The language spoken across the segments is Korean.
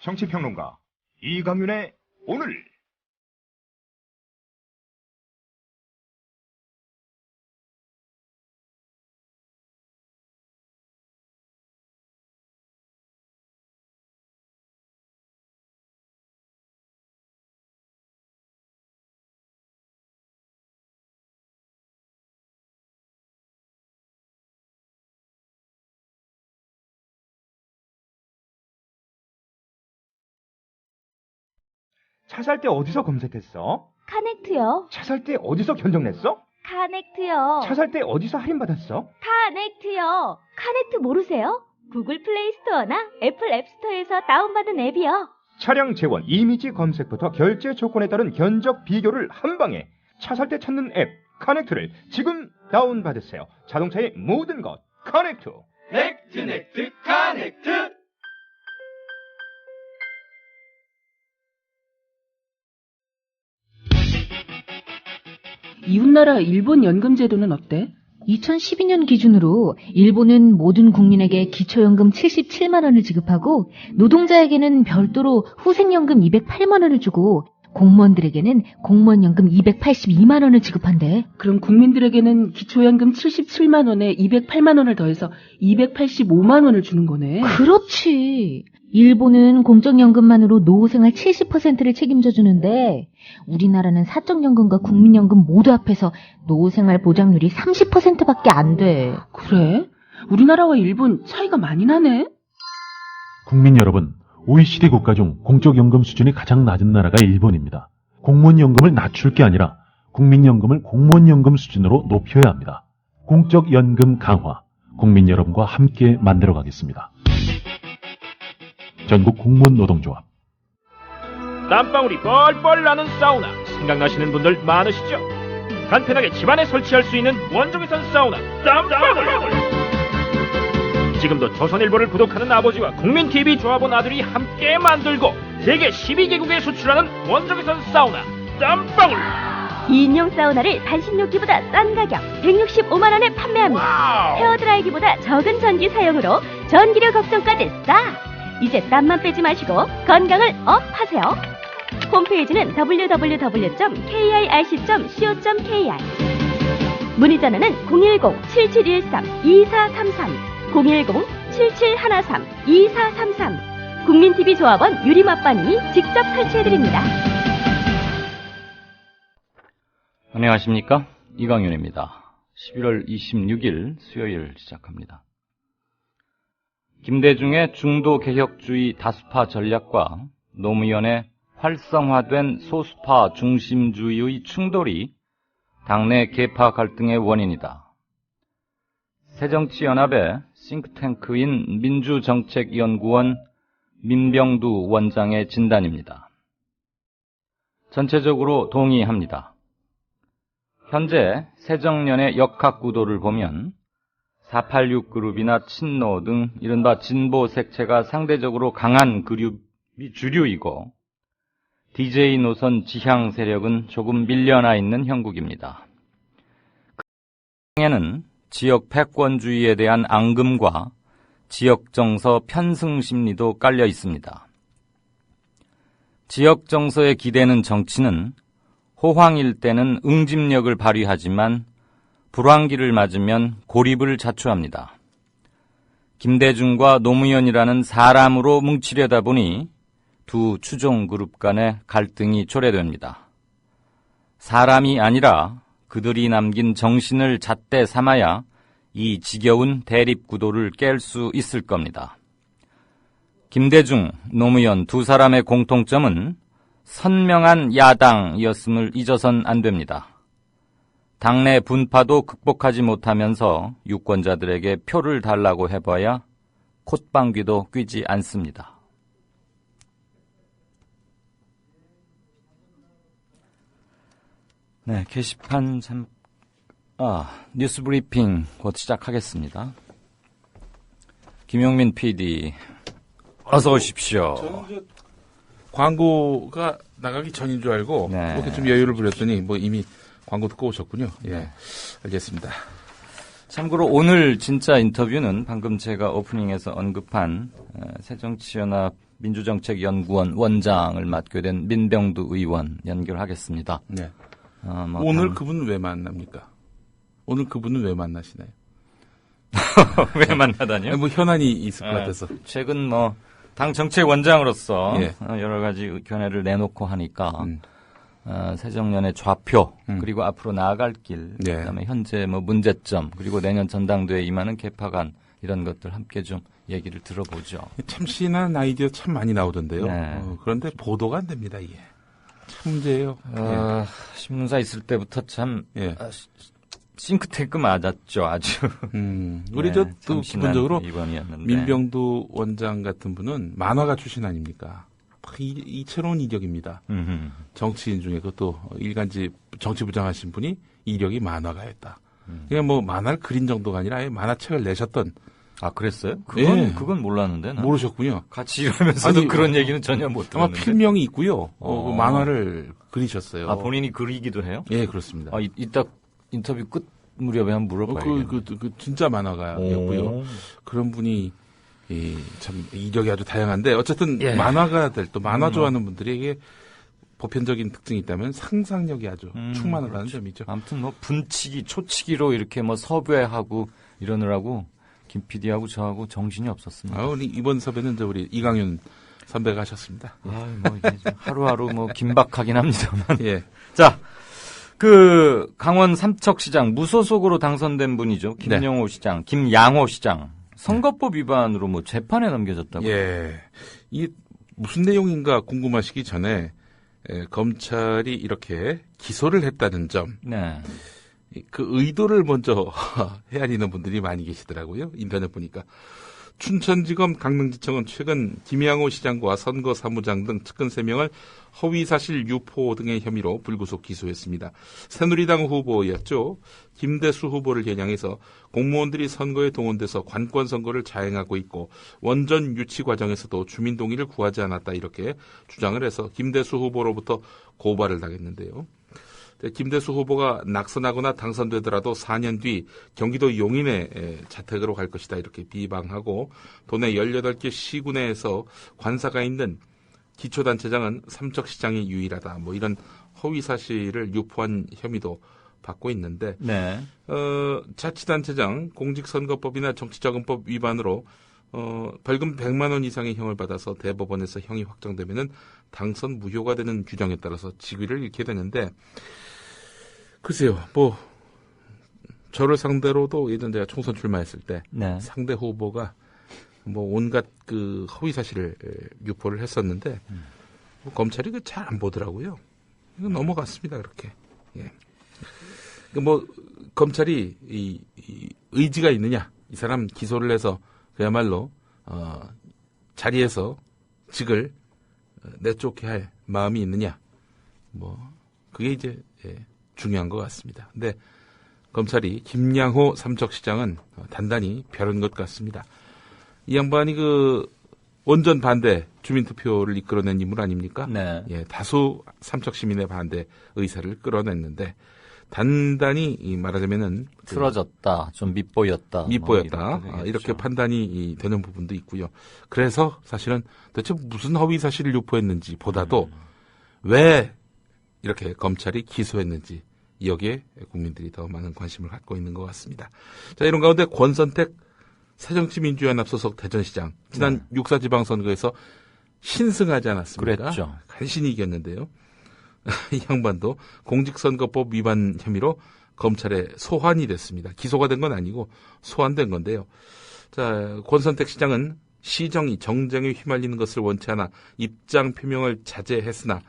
정치평론가 이강윤의 오늘. 차 살 때 어디서 검색했어? 카넥트요. 차 살 때 어디서 견적냈어? 카넥트요. 차 살 때 어디서 할인받았어? 카넥트요. 카넥트 모르세요? 구글 플레이 스토어나 애플 앱스토어에서 다운받은 앱이요. 차량 재원, 이미지 검색부터 결제 조건에 따른 견적 비교를 한 방에. 차 살 때 찾는 앱 카넥트를 지금 다운받으세요. 자동차의 모든 것 카넥트. 넥트 카넥트. 이웃나라 일본 연금 제도는 어때? 2012년 기준으로 일본은 모든 국민에게 기초연금 77만 원을 지급하고 노동자에게는 별도로 후생연금 208만 원을 주고 공무원들에게는 공무원연금 282만 원을 지급한대. 그럼 국민들에게는 기초연금 77만 원에 208만 원을 더해서 285만 원을 주는 거네. 그렇지. 일본은 공적연금만으로 노후생활 70%를 책임져 주는데 우리나라는 사적연금과 국민연금 모두 합해서 노후생활 보장률이 30%밖에 안 돼. 그래? 우리나라와 일본 차이가 많이 나네? 국민 여러분, OECD 국가 중 공적연금 수준이 가장 낮은 나라가 일본입니다. 공무원연금을 낮출 게 아니라 국민연금을 공무원연금 수준으로 높여야 합니다. 공적연금 강화, 국민 여러분과 함께 만들어가겠습니다. 전국 공무원 노동조합. 땀방울이 뻘뻘 나는 사우나 생각나시는 분들 많으시죠? 간편하게 집안에 설치할 수 있는 원적외선 사우나 땀방울. 지금도 조선일보를 구독하는 아버지와 국민TV 조합원 아들이 함께 만들고 세계 12개국에 수출하는 원적외선 사우나 땀방울. 2인용 사우나를 단신욕기보다 싼 가격 165만 원에 판매합니다. 와우. 헤어드라이기보다 적은 전기 사용으로 전기료 걱정까지 싸. 이제 땀만 빼지 마시고 건강을 업하세요. 홈페이지는 www.kirc.co.kr. 문의 전화는 010-7713-2433, 010-7713-2433. 국민TV 조합원 유리맛반이 직접 설치해드립니다. 안녕하십니까? 이강윤입니다. 11월 26일 수요일 시작합니다. 김대중의 중도개혁주의 다수파 전략과 노무현의 활성화된 소수파 중심주의의 충돌이 당내 계파 갈등의 원인이다. 새정치연합의 싱크탱크인 민주정책연구원 민병두 원장의 진단입니다. 전체적으로 동의합니다. 현재 새정련의 역학구도를 보면 486 그룹이나 친노 등 이른바 진보 색채가 상대적으로 강한 그룹이 주류이고 DJ 노선 지향 세력은 조금 밀려나 있는 형국입니다. 그 중에는 지역 패권주의에 대한 앙금과 지역 정서 편승 심리도 깔려 있습니다. 지역 정서에 기대는 정치는 호황일 때는 응집력을 발휘하지만 불황기를 맞으면 고립을 자초합니다. 김대중과 노무현이라는 사람으로 뭉치려다 보니 두 추종 그룹 간의 갈등이 초래됩니다. 사람이 아니라 그들이 남긴 정신을 잣대 삼아야 이 지겨운 대립구도를 깰 수 있을 겁니다. 김대중, 노무현 두 사람의 공통점은 선명한 야당이었음을 잊어선 안 됩니다. 당내 분파도 극복하지 못하면서 유권자들에게 표를 달라고 해봐야 콧방귀도 뀌지 않습니다. 네, 게시판 뉴스 브리핑 곧 시작하겠습니다. 김용민 PD, 어서 오십시오. 저는 광고가 나가기 전인 줄 알고 네. 이렇게 좀 여유를 부렸더니 이미 광고 듣고 오셨군요. 예, 네. 알겠습니다. 참고로 오늘 진짜 인터뷰는 방금 제가 오프닝에서 언급한 새정치연합 민주정책연구원 원장을 맡게 된 민병두 의원 연결하겠습니다. 네. 오늘 그분은 왜 만납니까? 오늘 그분은 왜 만나시나요? 왜 만나다니요? 뭐 현안이 있을 것 같아서. 최근 당 정책원장으로서 예. 여러 가지 견해를 내놓고 하니까 새정년의 좌표 그리고 앞으로 나아갈 길, 네. 그다음에 현재 문제점 그리고 내년 전당대회에 임하는 개파간 이런 것들 함께 좀 얘기를 들어보죠. 참신한 아이디어 참 많이 나오던데요. 네. 그런데 보도가 안 됩니다, 이게. 참 문제예요. 신문사 있을 때부터 참 예. 싱크탱크 맞았죠, 아주. 우리 네, 또 기본적으로 이번이었는데. 민병두 원장 같은 분은 만화가 출신 아닙니까? 이채로운 이력입니다. 정치인 중에 그것도 일간지 정치부장 하신 분이 이력이 만화가였다. 그냥 뭐 만화를 그린 정도가 아니라 아예 만화책을 내셨던. 아, 그랬어요? 예. 그건 몰랐는데. 난. 모르셨군요. 같이 일하면서도 그런 얘기는 전혀 못 아마 들었는데. 필명이 있고요. 그 만화를 그리셨어요. 아, 본인이 그리기도 해요? 예, 그렇습니다. 아, 이따 인터뷰 끝 무렵에 한번 물어봐야겠네. 그 진짜 만화가였고요. 그런 분이 참 이력이 아주 다양한데 어쨌든 예. 만화가들 또 만화 좋아하는 분들에게 보편적인 특징이 있다면 상상력이 아주 충만하다는 그렇죠. 점이죠. 아무튼 분치기, 초치기로 이렇게 섭외하고 이러느라고 김 PD하고 저하고 정신이 없었습니다. 우리 이번 섭외는 우리 이강윤 선배가 하셨습니다. 이게 좀 하루하루 긴박하긴 합니다만. 예. 자, 강원 삼척시장 무소속으로 당선된 분이죠. 김영호 시장, 김양호 시장. 선거법 위반으로 재판에 넘겨졌다고요. 예. 이게 무슨 내용인가 궁금하시기 전에 검찰이 이렇게 기소를 했다는 점. 네. 그 의도를 먼저 헤아리는 분들이 많이 계시더라고요. 인터넷 보니까. 춘천지검 강릉지청은 최근 김양호 시장과 선거사무장 등 측근 3명을 허위사실 유포 등의 혐의로 불구속 기소했습니다. 새누리당 후보였죠. 김대수 후보를 겨냥해서 공무원들이 선거에 동원돼서 관권선거를 자행하고 있고 원전 유치 과정에서도 주민 동의를 구하지 않았다 이렇게 주장을 해서 김대수 후보로부터 고발을 당했는데요. 김대수 후보가 낙선하거나 당선되더라도 4년 뒤 경기도 용인의 자택으로 갈 것이다 이렇게 비방하고 도내 18개 시군에서 관사가 있는 기초단체장은 삼척시장이 유일하다 이런 허위사실을 유포한 혐의도 받고 있는데 네. 자치단체장 공직선거법이나 정치자금법 위반으로 벌금 100만 원 이상의 형을 받아서 대법원에서 형이 확정되면은 당선 무효가 되는 규정에 따라서 직위를 잃게 되는데 글쎄요, 저를 상대로도 예전 제가 총선 출마했을 때 네. 상대 후보가 온갖 그 허위 사실을 유포를 했었는데 검찰이 잘 안 보더라고요. 이거 넘어갔습니다, 그렇게. 예. 검찰이 이 의지가 있느냐, 이 사람 기소를 해서 그야말로 자리에서 직을 내쫓게 할 마음이 있느냐, 그게 이제 중요한 것 같습니다. 근데 검찰이 김양호 삼척시장은 단단히 벼른 것 같습니다. 이 양반이 원전 반대 주민투표를 이끌어낸 인물 아닙니까? 네. 예, 다수 삼척 시민의 반대 의사를 끌어냈는데 단단히 말하자면은 틀어졌다, 좀 밉보였다. 이렇게 판단이 되는 부분도 있고요. 그래서 사실은 대체 무슨 허위 사실을 유포했는지 보다도 왜 이렇게 검찰이 기소했는지 여기에 국민들이 더 많은 관심을 갖고 있는 것 같습니다. 자, 이런 가운데 권선택 새정치민주연합 소속 대전시장 지난 6.4 지방선거에서 신승하지 않았습니까? 그랬죠. 간신히 이겼는데요. 이 양반도 공직선거법 위반 혐의로 검찰에 소환이 됐습니다. 기소가 된 건 아니고 소환된 건데요. 자, 권선택 시장은 시정이 정쟁에 휘말리는 것을 원치 않아 입장 표명을 자제했으나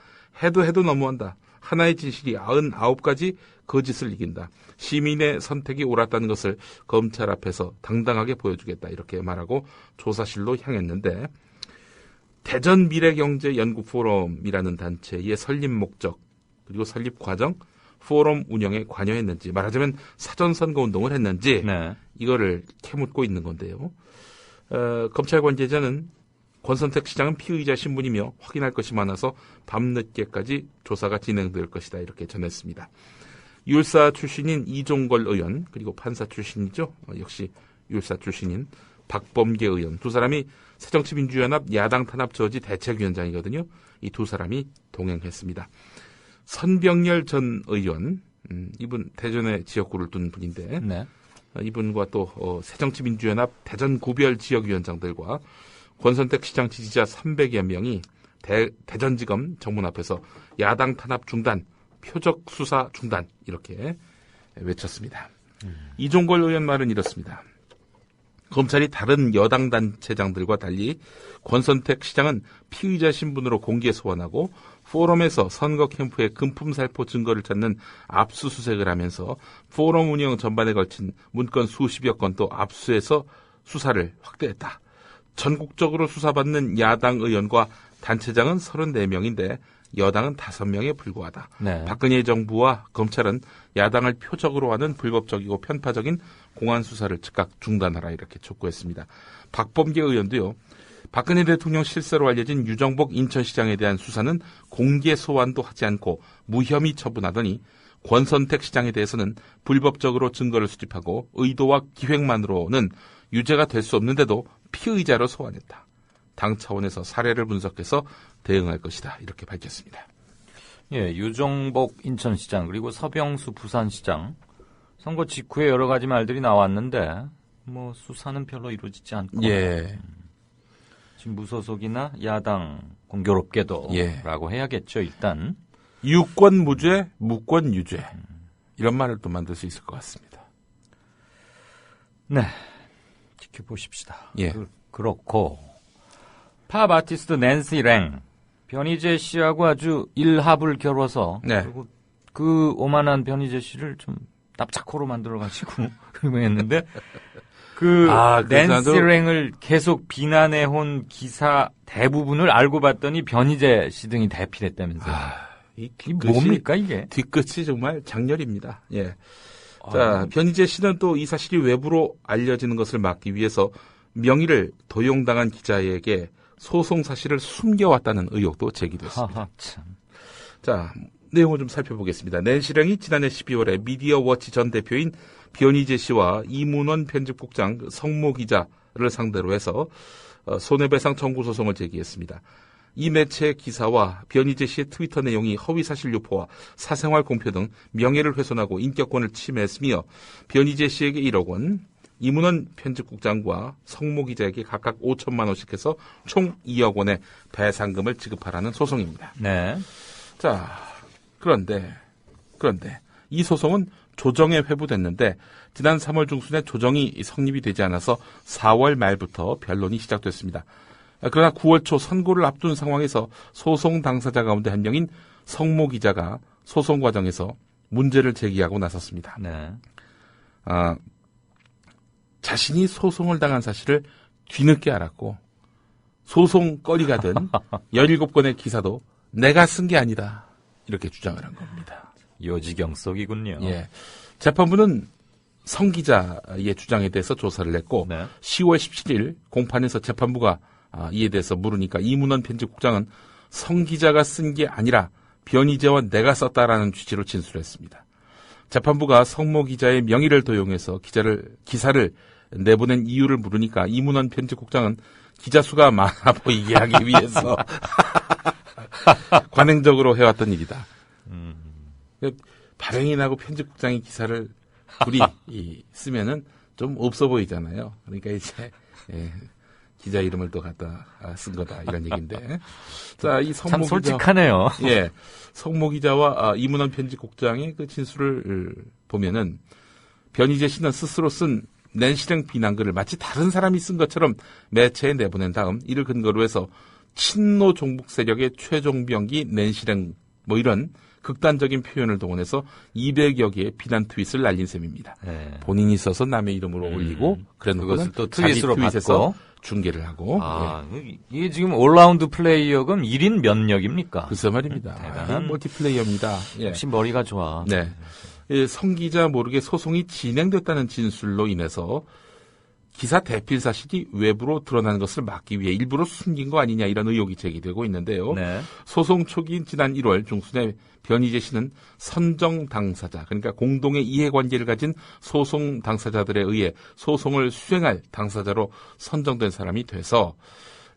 해도 너무한다. 하나의 진실이 99가지 거짓을 이긴다. 시민의 선택이 옳았다는 것을 검찰 앞에서 당당하게 보여주겠다. 이렇게 말하고 조사실로 향했는데 대전미래경제연구포럼이라는 단체의 설립 목적 그리고 설립 과정, 포럼 운영에 관여했는지 말하자면 사전선거운동을 했는지 네. 이거를 캐묻고 있는 건데요. 검찰 관계자는 권선택 시장은 피의자 신분이며 확인할 것이 많아서 밤늦게까지 조사가 진행될 것이다 이렇게 전했습니다. 율사 출신인 이종걸 의원 그리고 판사 출신이죠. 역시 율사 출신인 박범계 의원 두 사람이 새정치민주연합 야당 탄압 저지 대책위원장이거든요. 이 두 사람이 동행했습니다. 선병열 전 의원, 이분 대전에 지역구를 둔 분인데 네. 이분과 또 새정치민주연합 대전 구별 지역위원장들과 권선택 시장 지지자 300여 명이 대전지검 정문 앞에서 야당 탄압 중단, 표적 수사 중단 이렇게 외쳤습니다. 이종걸 의원 말은 이렇습니다. 검찰이 다른 여당 단체장들과 달리 권선택 시장은 피의자 신분으로 공개 소환하고 포럼에서 선거 캠프의 금품살포 증거를 찾는 압수수색을 하면서 포럼 운영 전반에 걸친 문건 수십여 건 또 압수해서 수사를 확대했다. 전국적으로 수사받는 야당 의원과 단체장은 34명인데 여당은 5명에 불과하다. 네. 박근혜 정부와 검찰은 야당을 표적으로 하는 불법적이고 편파적인 공안 수사를 즉각 중단하라 이렇게 촉구했습니다. 박범계 의원도요. 박근혜 대통령 실세로 알려진 유정복 인천시장에 대한 수사는 공개 소환도 하지 않고 무혐의 처분하더니 권선택 시장에 대해서는 불법적으로 증거를 수집하고 의도와 기획만으로는 유죄가 될 수 없는데도 피의자로 소환했다. 당 차원에서 사례를 분석해서 대응할 것이다. 이렇게 밝혔습니다. 예, 유정복 인천시장 그리고 서병수 부산시장 선거 직후에 여러 가지 말들이 나왔는데 뭐 수사는 별로 이루어지지 않고 예. 지금 무소속이나 야당 공교롭게도 예. 라고 해야겠죠. 일단 유권 무죄, 무권 유죄 이런 말을 또 만들 수 있을 것 같습니다. 네, 지켜보십시다. 예. 그렇고 팝 아티스트 낸시 랭 변희재 씨하고 아주 일합을 겨뤄서 네. 그리고 그 오만한 변희재 씨를 좀 납작코로 만들어가지고 유명했는데 낸시 랭을 계속 비난해온 기사 대부분을 알고 봤더니 변희재 씨 등이 대필했다면서요. 이게 뭡니까 이게? 뒤끝이 정말 장렬입니다. 예. 자, 변희재 씨는 또 이 사실이 외부로 알려지는 것을 막기 위해서 명의를 도용당한 기자에게 소송 사실을 숨겨왔다는 의혹도 제기됐습니다. 참. 자, 내용을 좀 살펴보겠습니다. 낸시 랭이 지난해 12월에 미디어워치 전 대표인 변희재 씨와 이문원 편집국장 성모 기자를 상대로 해서 손해배상 청구 소송을 제기했습니다. 이 매체 기사와 변희재 씨의 트위터 내용이 허위사실 유포와 사생활 공표 등 명예를 훼손하고 인격권을 침해했으며 변희재 씨에게 1억 원, 이문원 편집국장과 성모 기자에게 각각 5천만 원씩 해서 총 2억 원의 배상금을 지급하라는 소송입니다. 네. 자, 그런데 이 소송은 조정에 회부됐는데 지난 3월 중순에 조정이 성립이 되지 않아서 4월 말부터 변론이 시작됐습니다. 그러나 9월 초 선고를 앞둔 상황에서 소송 당사자 가운데 한 명인 성모 기자가 소송 과정에서 문제를 제기하고 나섰습니다. 네. 자신이 소송을 당한 사실을 뒤늦게 알았고 소송거리가 된 17건의 기사도 내가 쓴 게 아니다. 이렇게 주장을 한 겁니다. 요지경 속이군요. 예. 재판부는 성 기자의 주장에 대해서 조사를 했고 네. 10월 17일 공판에서 재판부가 이에 대해서 물으니까 이문원 편집국장은 성 기자가 쓴 게 아니라 변희재와 내가 썼다라는 취지로 진술했습니다. 재판부가 성모 기자의 명의를 도용해서 기사를 내보낸 이유를 물으니까 이문원 편집국장은 기자 수가 많아 보이게 하기 위해서 관행적으로 해왔던 일이다. 발행이 나고 편집국장이 기사를 둘이 쓰면은 좀 없어 보이잖아요. 그러니까 이제 기자 이름을 또 갖다 쓴 거다 이런 얘기인데. 자, 이 성모 참 솔직하네요. 기자, 예, 성모 기자와 이문원 편집국장의 그 진술을 보면은 변희재 씨는 스스로 쓴 낸시랭 비난글을 마치 다른 사람이 쓴 것처럼 매체에 내보낸 다음 이를 근거로 해서 친노 종북 세력의 최종병기 낸시랭 뭐 이런 극단적인 표현을 동원해서 200여 개의 비난 트윗을 날린 셈입니다. 네. 본인이 써서 남의 이름으로 올리고 그런 것을 또 트윗으로 받고 중계를 하고. 이게 지금 올라운드 플레이어금 1인 몇 력입니까? 글쎄 말입니다. 대단한 멀티플레이어입니다. 역시 머리가 좋아. 네. 성 기자 모르게 소송이 진행됐다는 진술로 인해서 기사 대필 사실이 외부로 드러나는 것을 막기 위해 일부러 숨긴 거 아니냐 이런 의혹이 제기되고 있는데요. 네. 소송 초기인 지난 1월 중순에 변희재 씨는 선정 당사자, 그러니까 공동의 이해관계를 가진 소송 당사자들에 의해 소송을 수행할 당사자로 선정된 사람이 돼서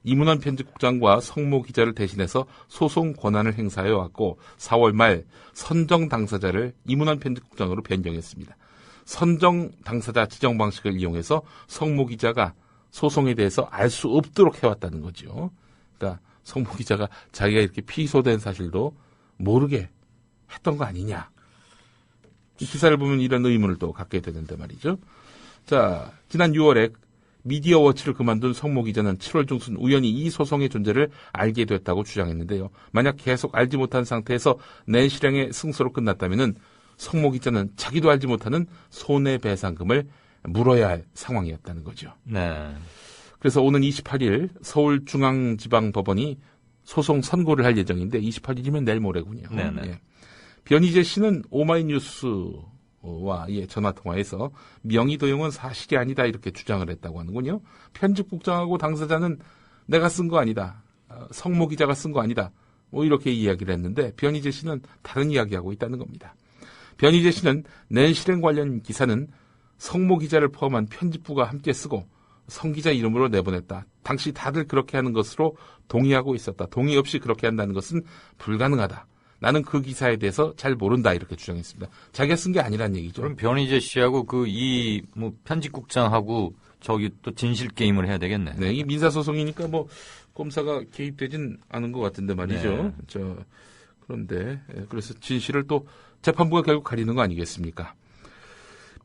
이문원 편집국장과 성모 기자를 대신해서 소송 권한을 행사해 왔고 4월 말 선정 당사자를 이문원 편집국장으로 변경했습니다. 선정 당사자 지정 방식을 이용해서 성모 기자가 소송에 대해서 알 수 없도록 해왔다는 거죠. 그러니까 성모 기자가 자기가 이렇게 피소된 사실도 모르게 했던 거 아니냐. 이 기사를 보면 이런 의문을 또 갖게 되는데 말이죠. 자, 지난 6월에 미디어워치를 그만둔 성모 기자는 7월 중순 우연히 이 소송의 존재를 알게 됐다고 주장했는데요. 만약 계속 알지 못한 상태에서 낸시령의 승소로 끝났다면은 성모 기자는 자기도 알지 못하는 손해배상금을 물어야 할 상황이었다는 거죠. 네. 그래서 오는 28일 서울중앙지방법원이 소송 선고를 할 예정인데 28일이면 내일 모레군요. 네네. 예. 변희재 씨는 오마이뉴스와 전화통화에서 명의도용은 사실이 아니다 이렇게 주장을 했다고 하는군요. 편집국장하고 당사자는 내가 쓴 거 아니다. 성모 기자가 쓴 거 아니다. 뭐 이렇게 이야기를 했는데 변희재 씨는 다른 이야기하고 있다는 겁니다. 변희재 씨는 낸실행 관련 기사는 성모 기자를 포함한 편집부가 함께 쓰고 성 기자 이름으로 내보냈다. 당시 다들 그렇게 하는 것으로 동의하고 있었다. 동의 없이 그렇게 한다는 것은 불가능하다. 나는 그 기사에 대해서 잘 모른다 이렇게 주장했습니다. 자기가 쓴 게 아니란 얘기죠. 그럼 변희재 씨하고 편집국장하고 저기 또 진실 게임을 해야 되겠네. 네, 이 민사소송이니까 뭐 검사가 개입되진 않은 것 같은데 말이죠. 네. 그런데 그래서 진실을 또 재판부가 결국 가리는 거 아니겠습니까?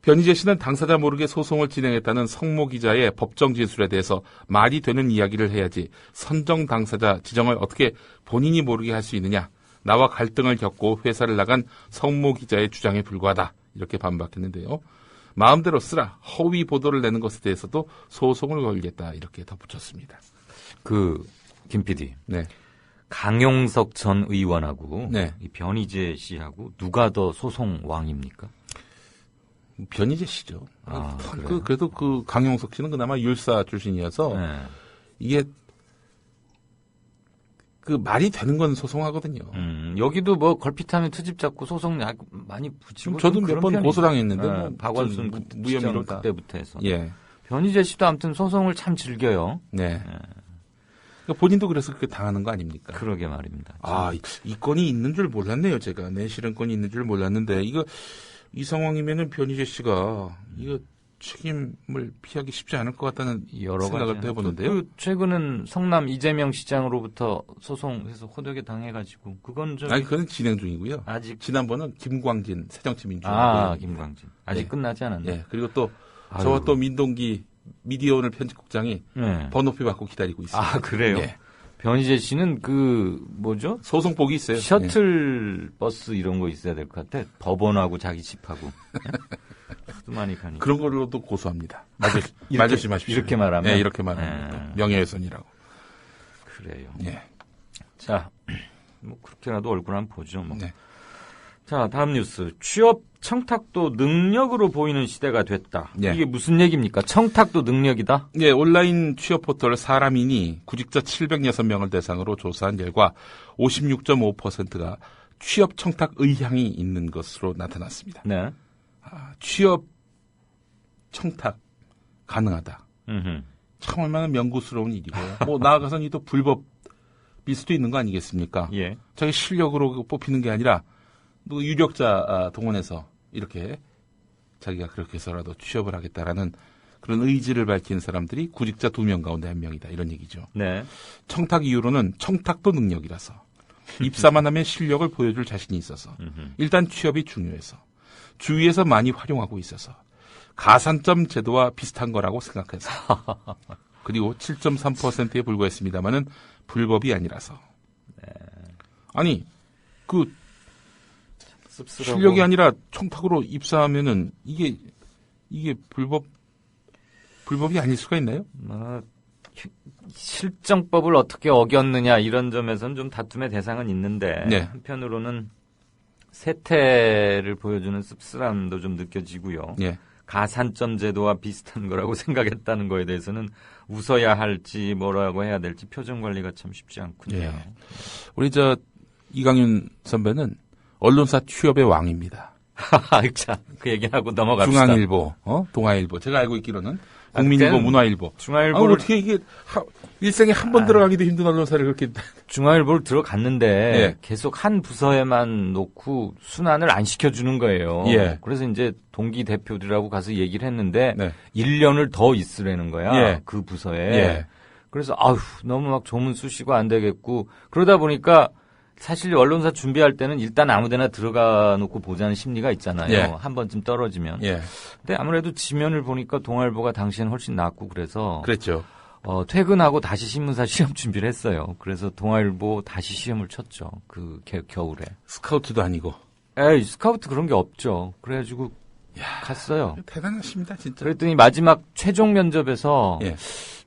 변희재 씨는 당사자 모르게 소송을 진행했다는 성모 기자의 법정 진술에 대해서 말이 되는 이야기를 해야지 선정 당사자 지정을 어떻게 본인이 모르게 할 수 있느냐. 나와 갈등을 겪고 회사를 나간 성모 기자의 주장에 불과하다. 이렇게 반박했는데요. 마음대로 쓰라. 허위 보도를 내는 것에 대해서도 소송을 걸겠다. 이렇게 덧붙였습니다. 김 PD. 네. 강용석 전 의원하고 네. 이 변희재 씨하고 누가 더 소송 왕입니까? 변희재 씨죠. 그래요? 그래도 강용석 씨는 그나마 율사 출신이어서 네. 이게 말이 되는 건 소송하거든요. 여기도 뭐 걸핏하면 트집 잡고 소송 많이 붙이고. 저도 몇 번 고소당했는데 박원순 무혐의로 그때부터 해서. 예. 변희재 씨도 아무튼 소송을 참 즐겨요. 네. 그러니까 본인도 그래서 그렇게 당하는 거 아닙니까? 그러게 말입니다. 이 건이 있는 줄 몰랐네요, 제가. 내실은 건이 있는 줄 몰랐는데 이 상황이면은 변희재 씨가 이거 책임을 피하기 쉽지 않을 것 같다는 여러 생각을 해보는데요. 최근은 성남 이재명 시장으로부터 소송해서 호되게 당해가지고 그건 좀. 그건 진행 중이고요. 아직 지난번은 김광진 새정치민주화. 김광진 아직 네. 끝나지 않았네. 네. 그리고 또 저와 또 민동기 미디어오늘 편집국장이 네. 번호표 받고 기다리고 있습니다. 그래요? 네. 변희재 씨는 소송복이 있어요. 셔틀 버스 이런 거 있어야 될 것 같아. 법원하고 자기 집하고. 하도 많이 가니까. 그런 걸로도 고소합니다. 맞으시 마십시오. 이렇게 말하면? 네, 이렇게 말합니다. 명예훼손이라고. 그래요. 네. 자, 그렇게라도 얼굴 한번 보죠. 네. 자, 다음 뉴스. 취업 청탁도 능력으로 보이는 시대가 됐다. 네. 이게 무슨 얘기입니까? 청탁도 능력이다? 네, 온라인 취업 포털 사람인이 구직자 706명을 대상으로 조사한 결과 56.5%가 취업 청탁 의향이 있는 것으로 나타났습니다. 네. 취업 청탁 가능하다. 음흠. 참 얼마나 명구스러운 일이고요. 나아가서는 이 또 불법일 수도 있는 거 아니겠습니까? 예. 자기 실력으로 뽑히는 게 아니라 유력자 동원해서 이렇게 자기가 그렇게 해서라도 취업을 하겠다라는 그런 의지를 밝히는 사람들이 구직자 2명 가운데 1명이다. 이런 얘기죠. 네. 청탁 이유로는 청탁도 능력이라서 입사만 하면 실력을 보여줄 자신이 있어서 일단 취업이 중요해서 주위에서 많이 활용하고 있어서 가산점 제도와 비슷한 거라고 생각해서 그리고 7.3%에 불과했습니다만은 불법이 아니라서 아니 씁쓸하고. 실력이 아니라 청탁으로 입사하면은 이게 불법이 아닐 수가 있나요? 실정법을 어떻게 어겼느냐 이런 점에서는 좀 다툼의 대상은 있는데 네. 한편으로는 세태를 보여주는 씁쓸함도 좀 느껴지고요. 예. 가산점 제도와 비슷한 거라고 생각했다는 거에 대해서는 웃어야 할지 뭐라고 해야 될지 표정 관리가 참 쉽지 않군요. 예. 우리 이강윤 선배는 언론사 취업의 왕입니다. 자, 그 얘기하고 넘어갑시다. 중앙일보, 동아일보. 제가 알고 있기로는 국민일보, 문화일보. 중앙일보를 어떻게 이게 일생에 한 번 들어가기도 힘든 언론사를 그렇게 중앙일보를 들어갔는데 예. 계속 한 부서에만 놓고 순환을 안 시켜주는 거예요. 예. 그래서 이제 동기 대표들하고 가서 얘기를 했는데 네. 1년을 더 있으라는 거야. 예. 그 부서에. 예. 그래서 너무 막 조문 쑤시고 안 되겠고 그러다 보니까 사실 언론사 준비할 때는 일단 아무데나 들어가 놓고 보자는 심리가 있잖아요. 예. 한 번쯤 떨어지면. 예. 근데 아무래도 지면을 보니까 동아일보가 당시엔 훨씬 낫고 그래서 그랬죠. 퇴근하고 다시 신문사 시험 준비를 했어요. 그래서 동아일보 다시 시험을 쳤죠. 그 겨울에. 스카우트도 아니고. 에이, 스카우트 그런 게 없죠. 그래가지고 갔어요. 대단하십니다, 진짜. 그랬더니 마지막 최종 면접에서 예.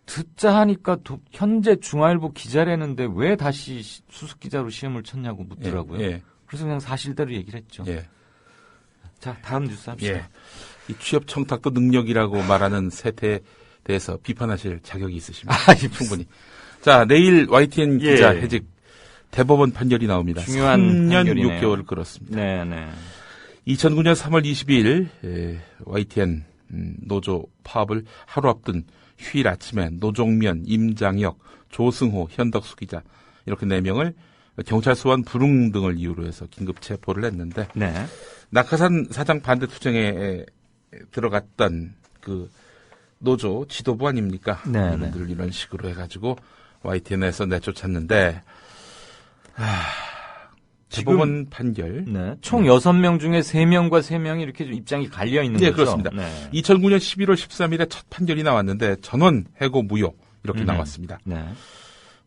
듣자 하니까 현재 중앙일보 기자라는데 왜 다시 수석 기자로 시험을 쳤냐고 묻더라고요. 예. 그래서 그냥 사실대로 얘기를 했죠. 예. 자, 다음 뉴스 합시다. 예. 이 취업 청탁도 능력이라고 말하는 세태에 대해서 비판하실 자격이 있으십니다. 충분히. 자, 내일 YTN 기자 예. 해직 대법원 판결이 나옵니다. 중요한 3년 판결이네요. 6개월을 끌었습니다. 네. 2009년 3월 22일 YTN 노조 파업을 하루 앞둔 휴일 아침에 노종면, 임장혁, 조승호, 현덕수 기자 이렇게 4명을 경찰 소환 불응 등을 이유로 해서 긴급 체포를 했는데 네. 낙하산 사장 반대 투쟁에 들어갔던 그 노조 지도부 아닙니까? 네. 이분들 이런 식으로 해가지고 YTN에서 내쫓았는데 대법원 판결. 네. 총 6명 중에 3명과 3명이 이렇게 좀 입장이 갈려 있는 거죠. 그렇습니다. 네. 2009년 11월 13일에 첫 판결이 나왔는데 전원 해고 무효 이렇게 나왔습니다. 네.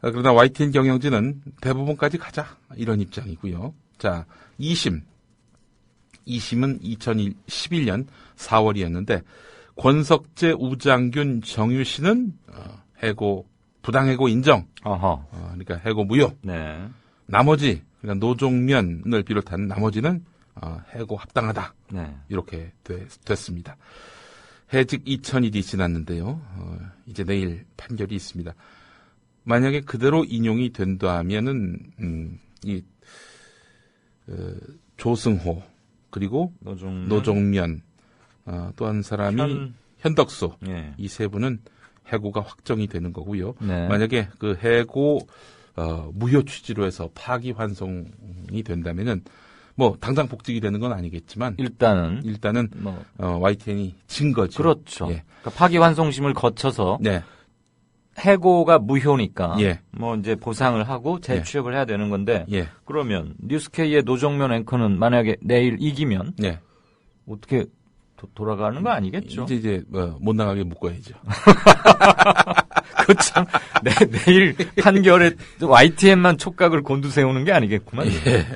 그러나 YTN 경영진은 대법원까지 가자 이런 입장이고요. 자, 2심은 2011년 4월이었는데 권석재, 우장균, 정유씨는 해고 부당해고 인정. 그러니까 해고 무효. 네. 나머지 그러니까 노종면을 비롯한 나머지는 해고 합당하다. 네. 이렇게 됐습니다. 해직 2000일이 지났는데요. 이제 내일 판결이 있습니다. 만약에 그대로 인용이 된다면은 조승호 그리고 노종면 또 한 사람이 현덕수 예. 이 세 분은 해고가 확정이 되는 거고요. 네. 만약에 그 해고 무효 취지로 해서 파기환송이 된다면은 뭐 당장 복직이 되는 건 아니겠지만 일단은 YTN이 진 거죠. 그렇죠. 예. 그러니까 파기환송심을 거쳐서 네. 해고가 무효니까 예. 뭐 이제 보상을 하고 재취업을 해야 되는 건데 예. 그러면 뉴스K의 노종면 앵커는 만약에 내일 이기면 네. 어떻게 돌아가는 거 아니겠죠? 이제 못 나가게 묶어야죠. 그참 내일 판결에 YTN만 촉각을 곤두세우는 게 아니겠구만. 예.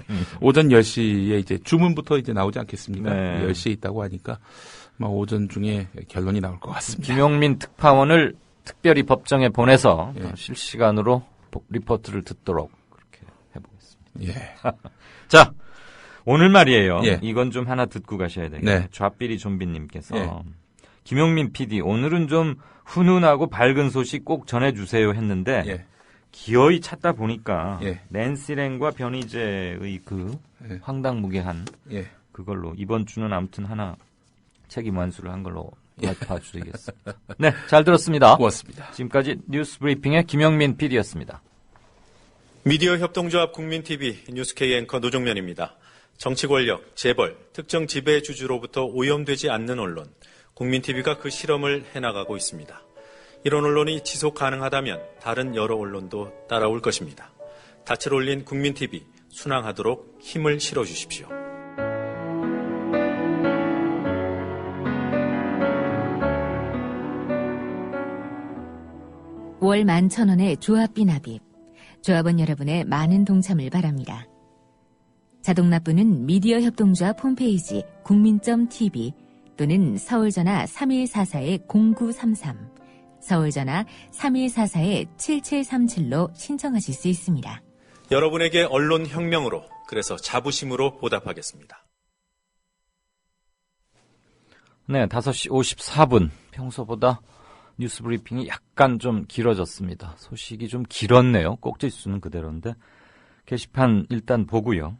오전 10시에 이제 주문부터 이제 나오지 않겠습니까? 네. 10시에 있다고 하니까 아마 오전 중에 결론이 나올 것 같습니다. 김용민 특파원을 특별히 법정에 보내서 실시간으로 리포트를 듣도록 그렇게 해보겠습니다. 예. 자, 오늘 말이에요. 예. 이건 좀 하나 듣고 가셔야 되겠네요. 네. 좌삐리 좀비님께서 예. 김용민 PD 오늘은 좀 훈훈하고 밝은 소식 꼭 전해주세요 했는데 예. 기어이 찾다 보니까 예. 낸시랭과 변희재의 그 예. 황당무계한 예. 그걸로 이번 주는 아무튼 하나 책임 완수를 한 걸로 봐주시겠습니다. 네, 잘 들었습니다. 고맙습니다. 지금까지 뉴스 브리핑의 김용민 PD였습니다. 미디어 협동조합 국민TV 뉴스K 앵커 노종면입니다. 정치 권력, 재벌, 특정 지배 주주로부터 오염되지 않는 언론, 국민TV가 그 실험을 해나가고 있습니다. 이런 언론이 지속 가능하다면 다른 여러 언론도 따라올 것입니다. 닻을 올린 국민TV, 순항하도록 힘을 실어주십시오. 월 11,000원의 조합비 납입. 조합원 여러분의 많은 동참을 바랍니다. 자동납부는 미디어 협동조합 홈페이지 국민.tv 또는 서울전화 3144-0933, 서울전화 3144-7737로 신청하실 수 있습니다. 여러분에게 언론 혁명으로, 그래서 자부심으로 보답하겠습니다. 네, 5시 54분. 평소보다 뉴스 브리핑이 약간 좀 길어졌습니다. 소식이 좀 길었네요. 꼭지수는 그대로인데. 게시판 일단 보고요.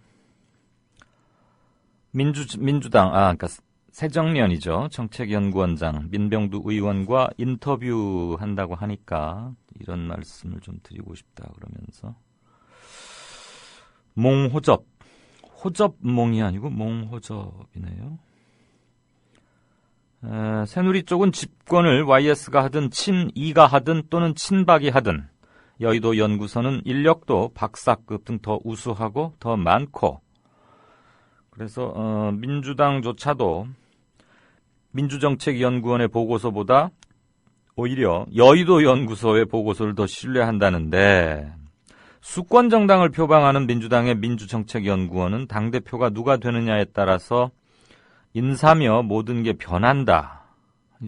민주당, 그러니까 새정년이죠. 정책연구원장 민병두 의원과 인터뷰한다고 하니까 이런 말씀을 좀 드리고 싶다 그러면서 호접몽이 아니고 몽호접이네요. 새누리 쪽은 집권을 YS가 하든 친이가 하든 또는 친박이 하든 여의도 연구소는 인력도 박사급 등 더 우수하고 더 많고 그래서 민주당조차도 민주정책연구원의 보고서보다 오히려 여의도 연구소의 보고서를 더 신뢰한다는데 수권정당을 표방하는 민주당의 민주정책연구원은 당대표가 누가 되느냐에 따라서 인사며 모든 게 변한다.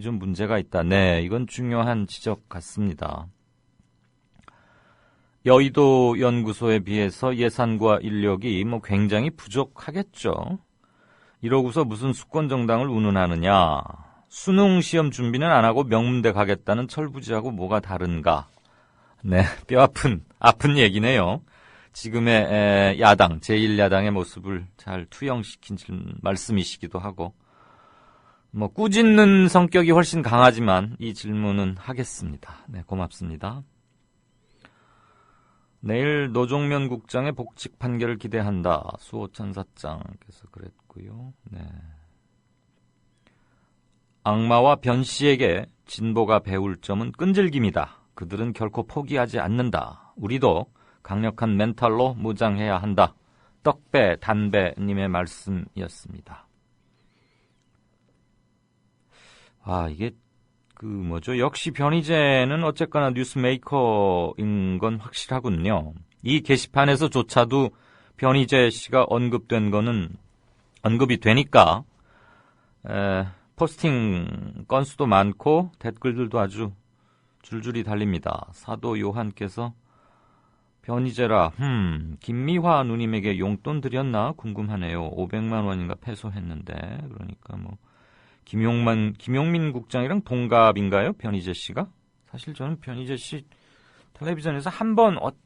좀 문제가 있다. 네, 이건 중요한 지적 같습니다. 여의도 연구소에 비해서 예산과 인력이 굉장히 부족하겠죠. 이러고서 무슨 수권정당을 운운하느냐. 수능 시험 준비는 안 하고 명문대 가겠다는 철부지하고 뭐가 다른가. 네, 아픈 얘기네요. 지금의 야당, 제1야당의 모습을 잘 투영시킨 말씀이시기도 하고 꾸짖는 성격이 훨씬 강하지만 이 질문은 하겠습니다. 네, 고맙습니다. 내일 노종면 국장의 복직 판결을 기대한다. 수호천 사장께서 그랬고요. 네. 악마와 변 씨에게 진보가 배울 점은 끈질김이다. 그들은 결코 포기하지 않는다. 우리도 강력한 멘탈로 무장해야 한다. 떡배 단배님의 말씀이었습니다. 이게 역시 변희재는 어쨌거나 뉴스메이커인 건 확실하군요. 이 게시판에서조차도 변희재 씨가 언급이 되니까 포스팅 건수도 많고 댓글들도 아주 줄줄이 달립니다. 사도 요한께서 변희재라 김미화 누님에게 용돈 드렸나 궁금하네요. 500만 원인가 패소했는데 그러니까 김용민 국장이랑 동갑인가요? 변희재 씨가? 사실 저는 변희재 씨 텔레비전에서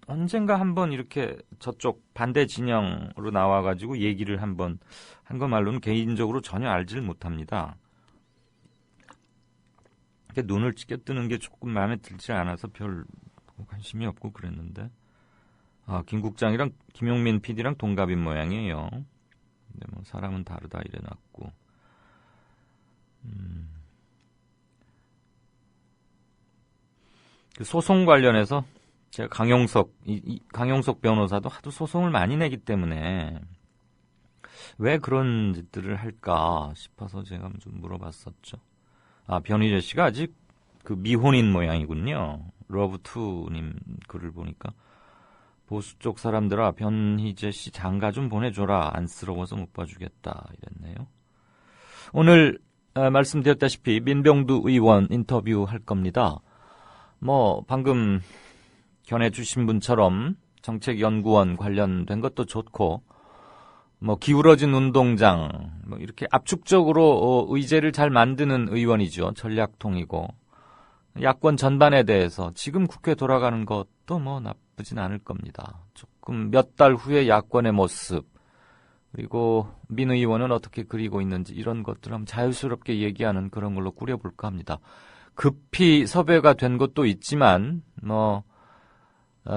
언젠가 한 번 이렇게 저쪽 반대 진영으로 나와가지고 얘기를 한 번 한 거 말로는 개인적으로 전혀 알지를 못합니다. 눈을 찌겨뜨는 게 조금 마음에 들지 않아서 별 관심이 없고 그랬는데 김 국장이랑 김용민 PD랑 동갑인 모양이에요. 근데 사람은 다르다 이래놨고 그 소송 관련해서 제가 강용석 변호사도 하도 소송을 많이 내기 때문에 왜 그런 짓들을 할까 싶어서 제가 좀 물어봤었죠. 변희재 씨가 아직 미혼인 모양이군요. 러브2님 글을 보니까 보수 쪽 사람들아 변희재 씨 장가 좀 보내줘라. 안쓰러워서 못 봐주겠다 이랬네요. 오늘 말씀드렸다시피 민병두 의원 인터뷰 할 겁니다. 방금 전해주신 분처럼 정책연구원 관련된 것도 좋고 기울어진 운동장 이렇게 압축적으로 의제를 잘 만드는 의원이죠. 전략통이고 야권 전반에 대해서 지금 국회 돌아가는 것도 나쁘진 않을 겁니다. 조금 몇 달 후에 야권의 모습 그리고 민 의원은 어떻게 그리고 있는지 이런 것들을 한번 자유스럽게 얘기하는 그런 걸로 꾸려볼까 합니다. 급히 섭외가 된 것도 있지만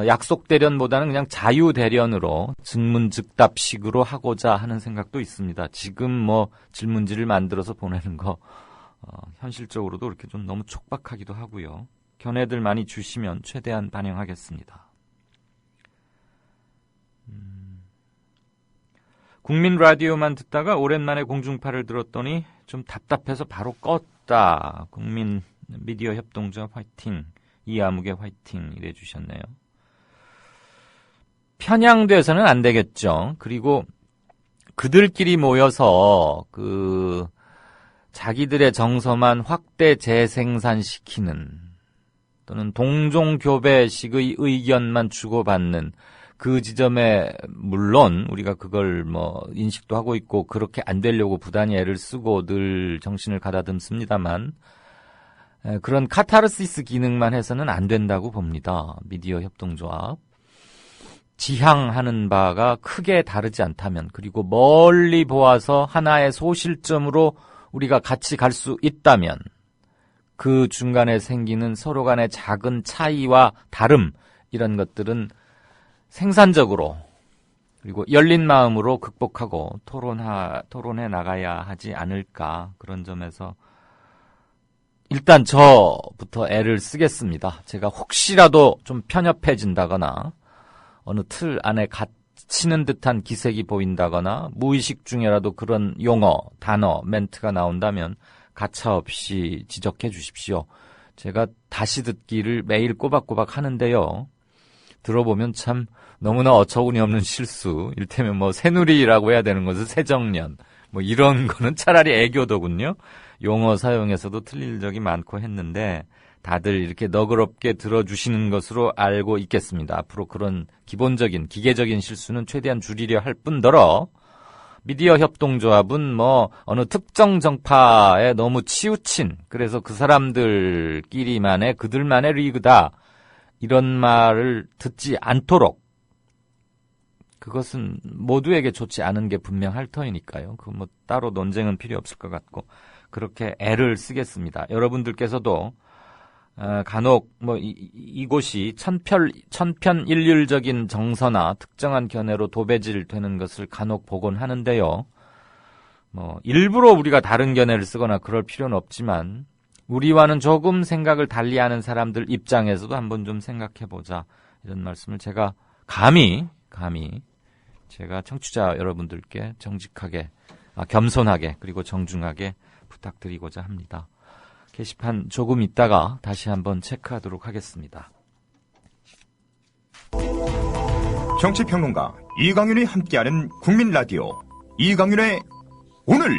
약속 대련보다는 그냥 자유 대련으로 즉문즉답식으로 하고자 하는 생각도 있습니다. 지금 질문지를 만들어서 보내는 거 현실적으로도 그렇게 좀 너무 촉박하기도 하고요. 견해들 많이 주시면 최대한 반영하겠습니다. 국민 라디오만 듣다가 오랜만에 공중파를 들었더니 좀 답답해서 바로 껐다. 국민 미디어 협동조합 화이팅. 이아무개 화이팅 이래 주셨네요. 편향돼서는 안 되겠죠. 그리고 그들끼리 모여서 자기들의 정서만 확대 재생산시키는 또는 동종교배식의 의견만 주고받는 그 지점에 물론 우리가 그걸 인식도 하고 있고 그렇게 안 되려고 부단히 애를 쓰고 늘 정신을 가다듬습니다만 그런 카타르시스 기능만 해서는 안 된다고 봅니다. 미디어 협동조합. 지향하는 바가 크게 다르지 않다면, 그리고 멀리 보아서 하나의 소실점으로 우리가 같이 갈 수 있다면 그 중간에 생기는 서로 간의 작은 차이와 다름, 이런 것들은 생산적으로 그리고 열린 마음으로 극복하고 토론해 나가야 하지 않을까. 그런 점에서 일단 저부터 애를 쓰겠습니다. 제가 혹시라도 좀 편협해진다거나 어느 틀 안에 갇히는 듯한 기색이 보인다거나 무의식 중에라도 그런 용어, 단어, 멘트가 나온다면 가차없이 지적해 주십시오. 제가 다시 듣기를 매일 꼬박꼬박 하는데요. 들어보면 참 너무나 어처구니 없는 실수, 일테면 새누리라고 해야 되는 것은 새정년, 이런 거는 차라리 애교더군요. 용어 사용에서도 틀릴 적이 많고 했는데 다들 이렇게 너그럽게 들어주시는 것으로 알고 있겠습니다. 앞으로 그런 기본적인 기계적인 실수는 최대한 줄이려 할 뿐더러 미디어 협동조합은 어느 특정 정파에 너무 치우친, 그래서 그 사람들끼리만의 그들만의 리그다, 이런 말을 듣지 않도록, 그것은 모두에게 좋지 않은 게 분명할 터이니까요. 따로 논쟁은 필요 없을 것 같고 그렇게 애를 쓰겠습니다. 여러분들께서도 간혹 이곳이 천편일률적인 정서나 특정한 견해로 도배질 되는 것을 간혹 보곤 하는데요. 일부러 우리가 다른 견해를 쓰거나 그럴 필요는 없지만 우리와는 조금 생각을 달리하는 사람들 입장에서도 한번 좀 생각해보자, 이런 말씀을 제가 감히 제가 청취자 여러분들께 정직하게, 겸손하게, 그리고 정중하게 부탁드리고자 합니다. 게시판 조금 있다가 다시 한번 체크하도록 하겠습니다. 정치평론가 이강윤이 함께하는 국민라디오 이강윤의 오늘.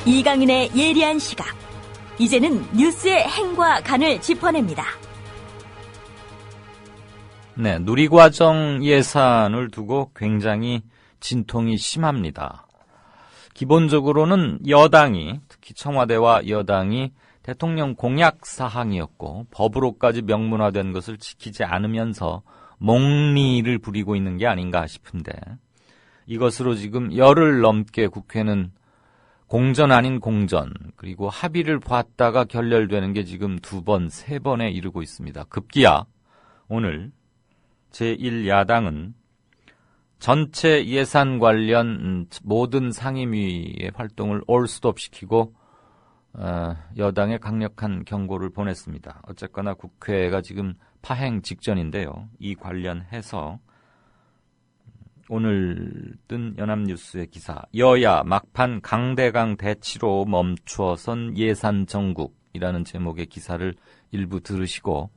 이강윤의 예리한 시각. 이제는 뉴스의 행과 간을 짚어냅니다. 네, 누리과정 예산을 두고 굉장히 진통이 심합니다. 기본적으로는 여당이, 특히 청와대와 여당이 대통령 공약 사항이었고 법으로까지 명문화된 것을 지키지 않으면서 몽리를 부리고 있는 게 아닌가 싶은데, 이것으로 지금 열흘 넘게 국회는 공전 아닌 공전, 그리고 합의를 봤다가 결렬되는 게 지금 2번, 3번에 이르고 있습니다. 급기야 오늘 제1야당은 전체 예산 관련 모든 상임위의 활동을 올스톱시키고 여당에 강력한 경고를 보냈습니다. 어쨌거나 국회가 지금 파행 직전인데요. 이 관련해서 오늘 뜬 연합뉴스의 기사, 여야 막판 강대강 대치로 멈추어선 예산 정국이라는 제목의 기사를 일부 들으시고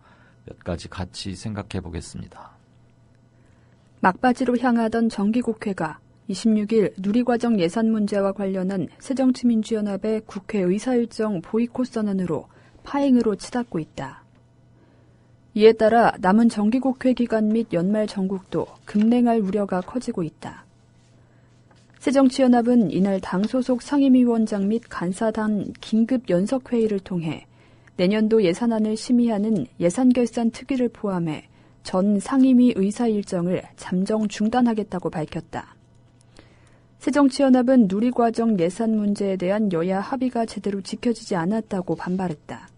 몇 가지 같이 생각해 보겠습니다. 막바지로 향하던 정기국회가 26일 누리과정 예산 문제와 관련한 새정치민주연합의 국회 의사일정 보이콧 선언으로 파행으로 치닫고 있다. 이에 따라 남은 정기국회 기간 및 연말 정국도 급냉할 우려가 커지고 있다. 새정치연합은 이날 당 소속 상임위원장 및 간사단 긴급 연석회의를 통해 내년도 예산안을 심의하는 예산결산 특위를 포함해 전 상임위 의사 일정을 잠정 중단하겠다고 밝혔다. 새정치연합은 누리과정 예산 문제에 대한 여야 합의가 제대로 지켜지지 않았다고 반발했다.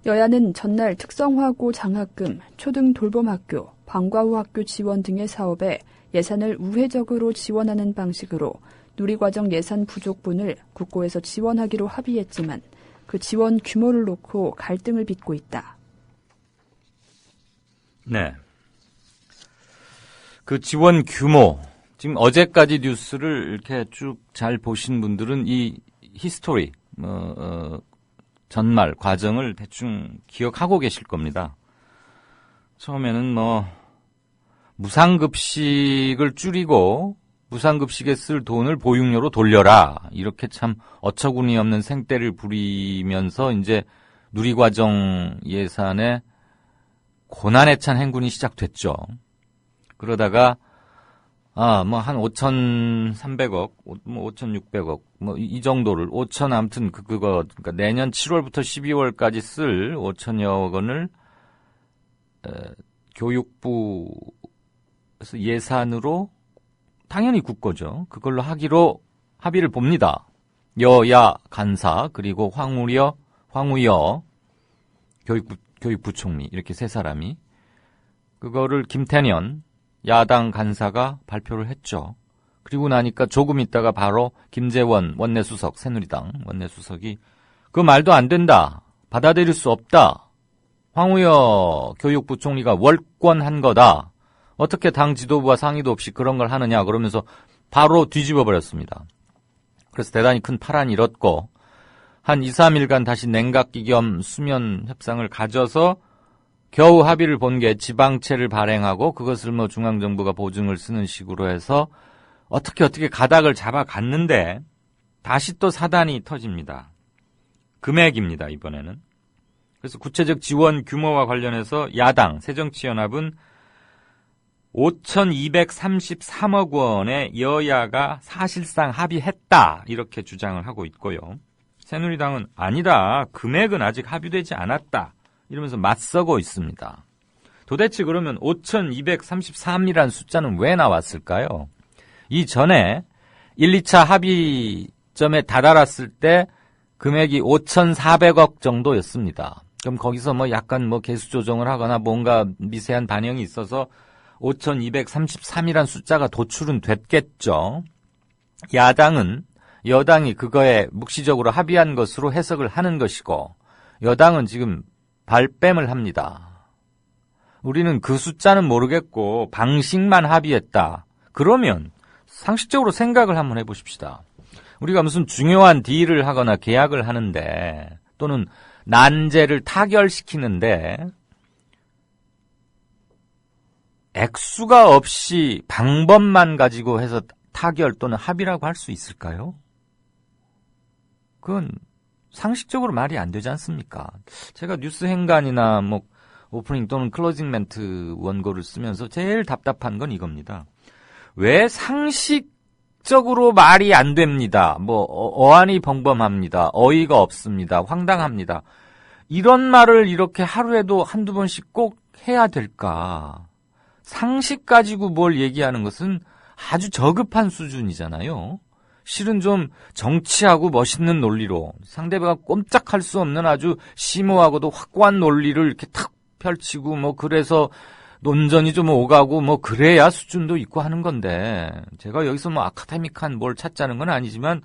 여야는 전날 특성화고 장학금, 초등 돌봄학교, 방과후 학교 지원 등의 사업에 예산을 우회적으로 지원하는 방식으로 누리과정 예산 부족분을 국고에서 지원하기로 합의했지만 그 지원 규모를 놓고 갈등을 빚고 있다. 네. 그 지원 규모, 지금 어제까지 뉴스를 이렇게 쭉 잘 보신 분들은 이 히스토리, 전말 과정을 대충 기억하고 계실 겁니다. 처음에는 무상급식을 줄이고 무상급식에 쓸 돈을 보육료로 돌려라. 이렇게 참 어처구니 없는 생떼를 부리면서 이제 누리과정 예산에 고난에 찬 행군이 시작됐죠. 그러다가 한 5,300억, 5,600억, 이 정도를, 5천, 아무튼 그러니까 내년 7월부터 12월까지 쓸 5천여 원을, 교육부에서 예산으로, 당연히 국고죠. 그걸로 하기로 합의를 봅니다. 여야 간사, 그리고 황우여 교육부총리, 이렇게 세 사람이. 그거를 김태년, 야당 간사가 발표를 했죠. 그리고 나니까 조금 있다가 바로 김재원 원내수석, 새누리당 원내수석이 그 말도 안 된다. 받아들일 수 없다. 황우여 교육부총리가 월권한 거다. 어떻게 당 지도부와 상의도 없이 그런 걸 하느냐 그러면서 바로 뒤집어 버렸습니다. 그래서 대단히 큰 파란이 일었고 한 2, 3일간 다시 냉각기 겸 수면 협상을 가져서 겨우 합의를 본 게 지방채를 발행하고 그것을 중앙정부가 보증을 쓰는 식으로 해서 어떻게 가닥을 잡아갔는데 다시 또 사단이 터집니다. 금액입니다, 이번에는. 그래서 구체적 지원 규모와 관련해서 야당, 새정치연합은 5,233억 원에 여야가 사실상 합의했다. 이렇게 주장을 하고 있고요. 새누리당은 아니다. 금액은 아직 합의되지 않았다. 이러면서 맞서고 있습니다. 도대체 그러면 5,233이라는 숫자는 왜 나왔을까요? 이전에 1, 2차 합의점에 다다랐을 때 금액이 5,400억 정도였습니다. 그럼 거기서 약간 개수 조정을 하거나 뭔가 미세한 반영이 있어서 5,233이라는 숫자가 도출은 됐겠죠. 여당이 그거에 묵시적으로 합의한 것으로 해석을 하는 것이고 여당은 지금 발뺌을 합니다. 우리는 그 숫자는 모르겠고 방식만 합의했다. 그러면 상식적으로 생각을 한번 해보십시다. 우리가 무슨 중요한 딜을 하거나 계약을 하는데 또는 난제를 타결시키는데 액수가 없이 방법만 가지고 해서 타결 또는 합의라고 할 수 있을까요? 그건 상식적으로 말이 안 되지 않습니까? 제가 뉴스 행간이나 오프닝 또는 클로징 멘트 원고를 쓰면서 제일 답답한 건 이겁니다. 왜 상식적으로 말이 안 됩니다. 어안이 벙벙합니다. 어이가 없습니다. 황당합니다. 이런 말을 이렇게 하루에도 한두 번씩 꼭 해야 될까? 상식 가지고 뭘 얘기하는 것은 아주 저급한 수준이잖아요. 실은 좀 정치하고 멋있는 논리로 상대방가 꼼짝할 수 없는 아주 심오하고도 확고한 논리를 이렇게 탁 펼치고 그래서 논전이 좀 오가고 그래야 수준도 있고 하는 건데 제가 여기서 아카데믹한 뭘 찾자는 건 아니지만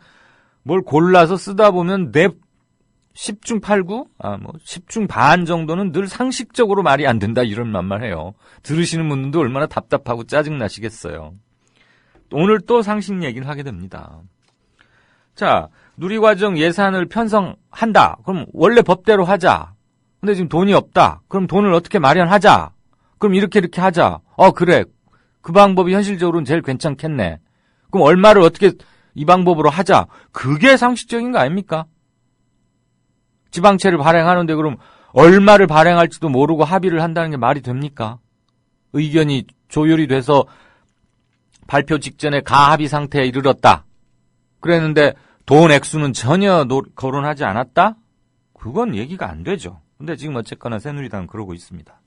뭘 골라서 쓰다 보면 10중 8구? 10중 반 정도는 늘 상식적으로 말이 안 된다 이런 말만 해요. 들으시는 분들도 얼마나 답답하고 짜증나시겠어요. 오늘 또 상식 얘기를 하게 됩니다. 자, 누리과정 예산을 편성한다. 그럼 원래 법대로 하자. 근데 지금 돈이 없다. 그럼 돈을 어떻게 마련하자. 그럼 이렇게 하자. 그래. 그 방법이 현실적으로는 제일 괜찮겠네. 그럼 얼마를 어떻게 이 방법으로 하자. 그게 상식적인 거 아닙니까? 지방채를 발행하는데 그럼 얼마를 발행할지도 모르고 합의를 한다는 게 말이 됩니까? 의견이 조율이 돼서 발표 직전에 가합의 상태에 이르렀다. 그랬는데 돈 액수는 전혀 거론하지 않았다? 그건 얘기가 안 되죠. 근데 지금 어쨌거나 새누리당은 그러고 있습니다.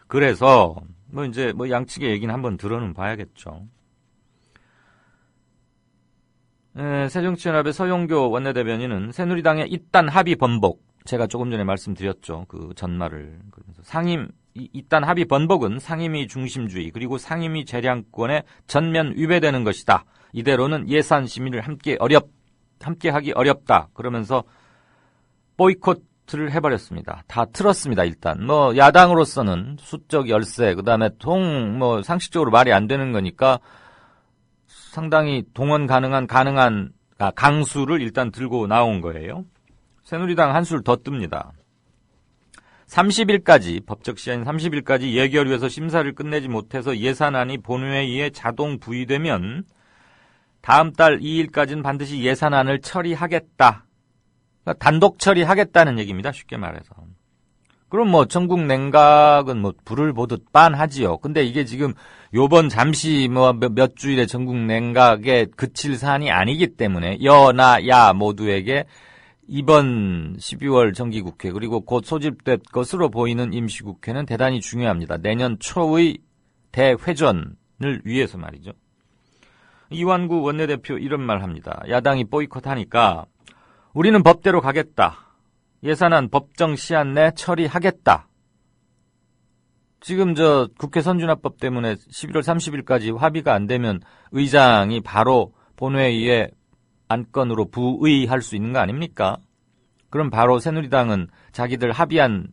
그래서 이제 양측의 얘기는 한번 들어는 봐야겠죠. 새정치연합의 서용교 원내대변인은 새누리당의 이딴 합의 번복, 제가 조금 전에 말씀드렸죠. 그 전말을. 그래서 이딴 합의 번복은 상임위 중심주의 그리고 상임위 재량권에 전면 위배되는 것이다. 이대로는 예산 심의를 함께하기 어렵다. 그러면서 보이콧을 해버렸습니다. 다 틀었습니다. 일단 야당으로서는 수적 열세, 그다음에 상식적으로 말이 안 되는 거니까 상당히 동원 가능한 강수를 일단 들고 나온 거예요. 새누리당 한술 더 뜹니다. 30일까지, 법적 시한인 30일까지 예결위에서 심사를 끝내지 못해서 예산안이 본회의에 자동 부의되면 다음 달 2일까지는 반드시 예산안을 처리하겠다. 그러니까 단독 처리하겠다는 얘기입니다. 쉽게 말해서. 그럼 뭐 전국 냉각은 뭐 불을 보듯 빤하지요. 근데 이게 지금 요번 잠시 뭐 몇 주일의 전국 냉각에 그칠 사안이 아니기 때문에 여나 야 모두에게 이번 12월 정기국회 그리고 곧 소집될 것으로 보이는 임시국회는 대단히 중요합니다. 내년 초의 대회전을 위해서 말이죠. 이완구 원내대표 이런 말 합니다. 야당이 보이콧하니까 우리는 법대로 가겠다. 예산안 법정 시한 내 처리하겠다. 지금 국회 선진화법 때문에 11월 30일까지 합의가 안 되면 의장이 바로 본회의에 안건으로 부의할 수 있는 거 아닙니까? 그럼 바로 새누리당은 자기들 합의안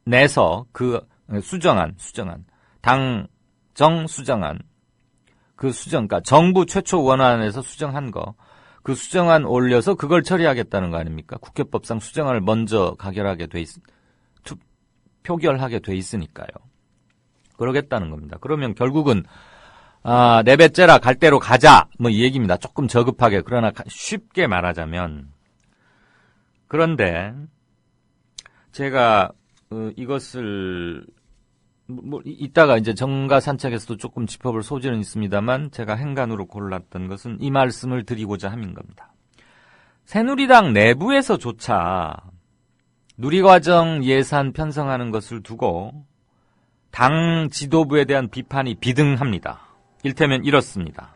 내서 그 수정안, 당정 수정안, 그 수정, 그러니까 정부 최초 원안에서 수정한 거, 그 수정안 올려서 그걸 처리하겠다는 거 아닙니까? 국회법상 수정안을 먼저 표결하게 돼 있으니까요. 그러겠다는 겁니다. 그러면 결국은 내배째라 갈 대로 가자 뭐 이 얘기입니다. 조금 저급하게 그러나 쉽게 말하자면 그런데 제가 이것을 이따가 이제 정가 산책에서도 조금 짚어볼 소지는 있습니다만 제가 행간으로 골랐던 것은 이 말씀을 드리고자 함인 겁니다. 새누리당 내부에서조차 누리과정 예산 편성하는 것을 두고 당 지도부에 대한 비판이 비등합니다. 일테면 이렇습니다.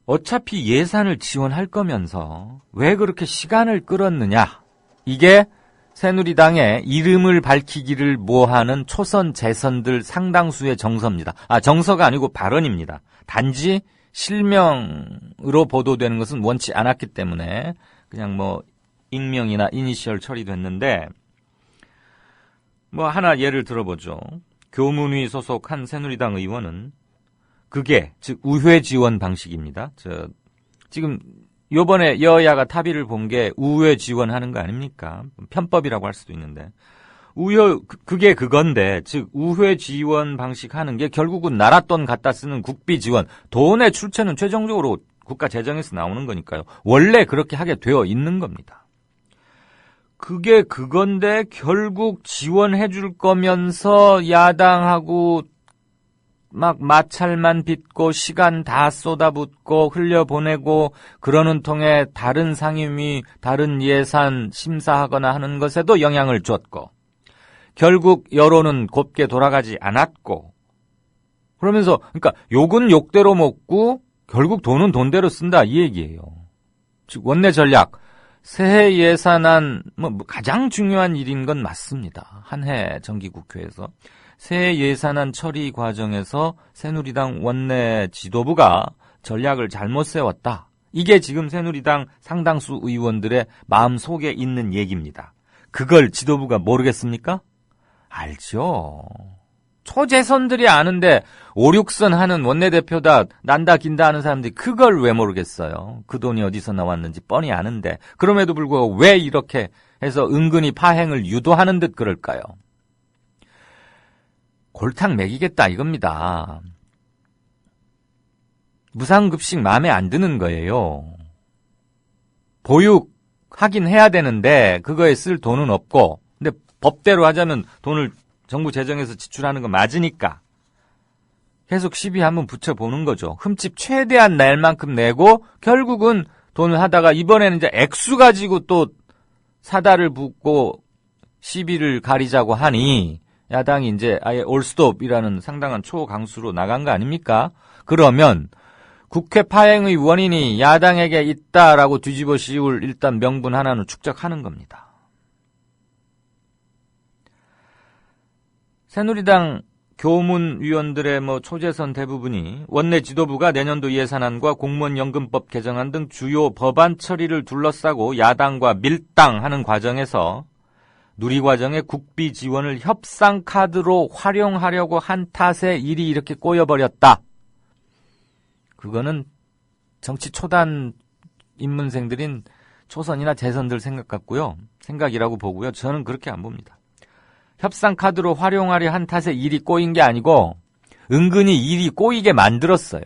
어차피 예산을 지원할 거면서 왜 그렇게 시간을 끌었느냐. 이게 새누리당의 이름을 밝히기를 모하는 초선 재선들 상당수의 정서입니다. 정서가 아니고 발언입니다. 단지 실명으로 보도되는 것은 원치 않았기 때문에 그냥 뭐 익명이나 이니셜 처리됐는데 뭐 하나 예를 들어보죠. 교문위 소속 한 새누리당 의원은 그게 즉 우회 지원 방식입니다. 지금 요번에 여야가 합의를 본 게 우회 지원하는 거 아닙니까? 편법이라고 할 수도 있는데 그게 그건데 즉 우회 지원 방식 하는 게 결국은 나라 돈 갖다 쓰는 국비 지원 돈의 출처는 최종적으로 국가 재정에서 나오는 거니까요. 원래 그렇게 하게 되어 있는 겁니다. 그게 그건데 결국 지원해 줄 거면서 야당하고 막 마찰만 빚고 시간 다 쏟아붓고 흘려보내고 그러는 통에 다른 상임위, 다른 예산 심사하거나 하는 것에도 영향을 줬고 결국 여론은 곱게 돌아가지 않았고 그러면서 그러니까 욕은 욕대로 먹고 결국 돈은 돈대로 쓴다 이 얘기예요. 즉 원내 전략 새해 예산안 가장 중요한 일인 건 맞습니다. 한 해 정기국회에서 새해 예산안 처리 과정에서 새누리당 원내 지도부가 전략을 잘못 세웠다. 이게 지금 새누리당 상당수 의원들의 마음속에 있는 얘기입니다. 그걸 지도부가 모르겠습니까? 알죠. 초재선들이 아는데 5, 6선 하는 원내대표다 난다 긴다 하는 사람들이 그걸 왜 모르겠어요. 그 돈이 어디서 나왔는지 뻔히 아는데 그럼에도 불구하고 왜 이렇게 해서 은근히 파행을 유도하는 듯 그럴까요? 골탕 먹이겠다 이겁니다. 무상급식 마음에 안 드는 거예요. 보육하긴 해야 되는데 그거에 쓸 돈은 없고 근데 법대로 하자면 돈을 정부 재정에서 지출하는 거 맞으니까 계속 시비 한번 붙여보는 거죠. 흠집 최대한 낼 만큼 내고 결국은 돈을 하다가 이번에는 이제 액수 가지고 또 사다를 붓고 시비를 가리자고 하니 야당이 이제 아예 올스톱이라는 상당한 초강수로 나간 거 아닙니까? 그러면 국회 파행의 원인이 야당에게 있다라고 뒤집어 씌울 일단 명분 하나는 축적하는 겁니다. 새누리당 교문위원들의 초재선 대부분이 원내 지도부가 내년도 예산안과 공무원연금법 개정안 등 주요 법안 처리를 둘러싸고 야당과 밀당하는 과정에서 누리과정의 국비 지원을 협상 카드로 활용하려고 한 탓에 일이 이렇게 꼬여버렸다. 그거는 정치 초단 입문생들인 초선이나 재선들 생각 같고요. 생각이라고 보고요. 저는 그렇게 안 봅니다. 협상 카드로 활용하려 한 탓에 일이 꼬인 게 아니고 은근히 일이 꼬이게 만들었어요.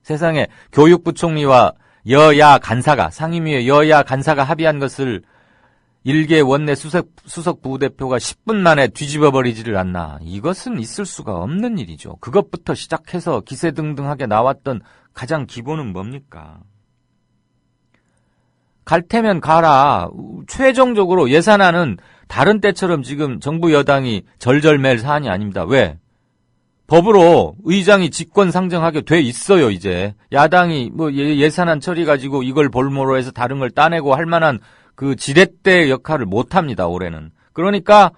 세상에 교육부 총리와 여야 간사가, 상임위의 여야 간사가 합의한 것을 일개 원내 수석 부대표가 10분 만에 뒤집어버리지를 않나. 이것은 있을 수가 없는 일이죠. 그것부터 시작해서 기세등등하게 나왔던 가장 기본은 뭡니까? 갈 테면 가라. 최종적으로 예산안은 다른 때처럼 지금 정부 여당이 절절맬 사안이 아닙니다. 왜? 법으로 의장이 직권 상정하게 돼 있어요, 이제. 야당이 뭐 예산안 처리 가지고 이걸 볼모로 해서 다른 걸 따내고 할 만한 그 지렛대 역할을 못 합니다, 올해는. 그러니까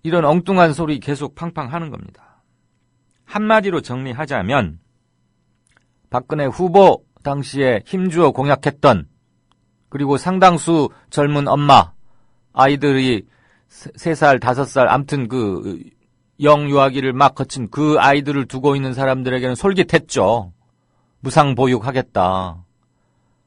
이런 엉뚱한 소리 계속 팡팡 하는 겁니다. 한마디로 정리하자면 박근혜 후보 당시에 힘주어 공약했던, 그리고 상당수 젊은 엄마, 아이들이 3살, 5살, 암튼 그 영유아기를 막 거친 그 아이들을 두고 있는 사람들에게는 솔깃했죠. 무상보육하겠다.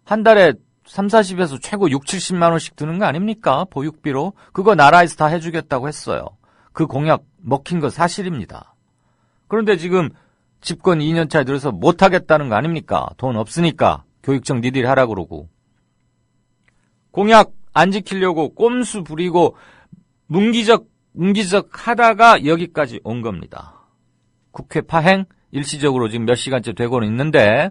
한 달에 30-40에서 최고 60-70만 원씩 드는 거 아닙니까? 보육비로. 그거 나라에서 다 해주겠다고 했어요. 그 공약 먹힌 거 사실입니다. 그런데 지금 집권 2년차에 들어서 못하겠다는 거 아닙니까? 돈 없으니까 교육청 니들이 하라 그러고. 공약 안 지키려고 꼼수 부리고 문기적 하다가 여기까지 온 겁니다. 국회 파행 일시적으로 지금 몇 시간째 되고는 있는데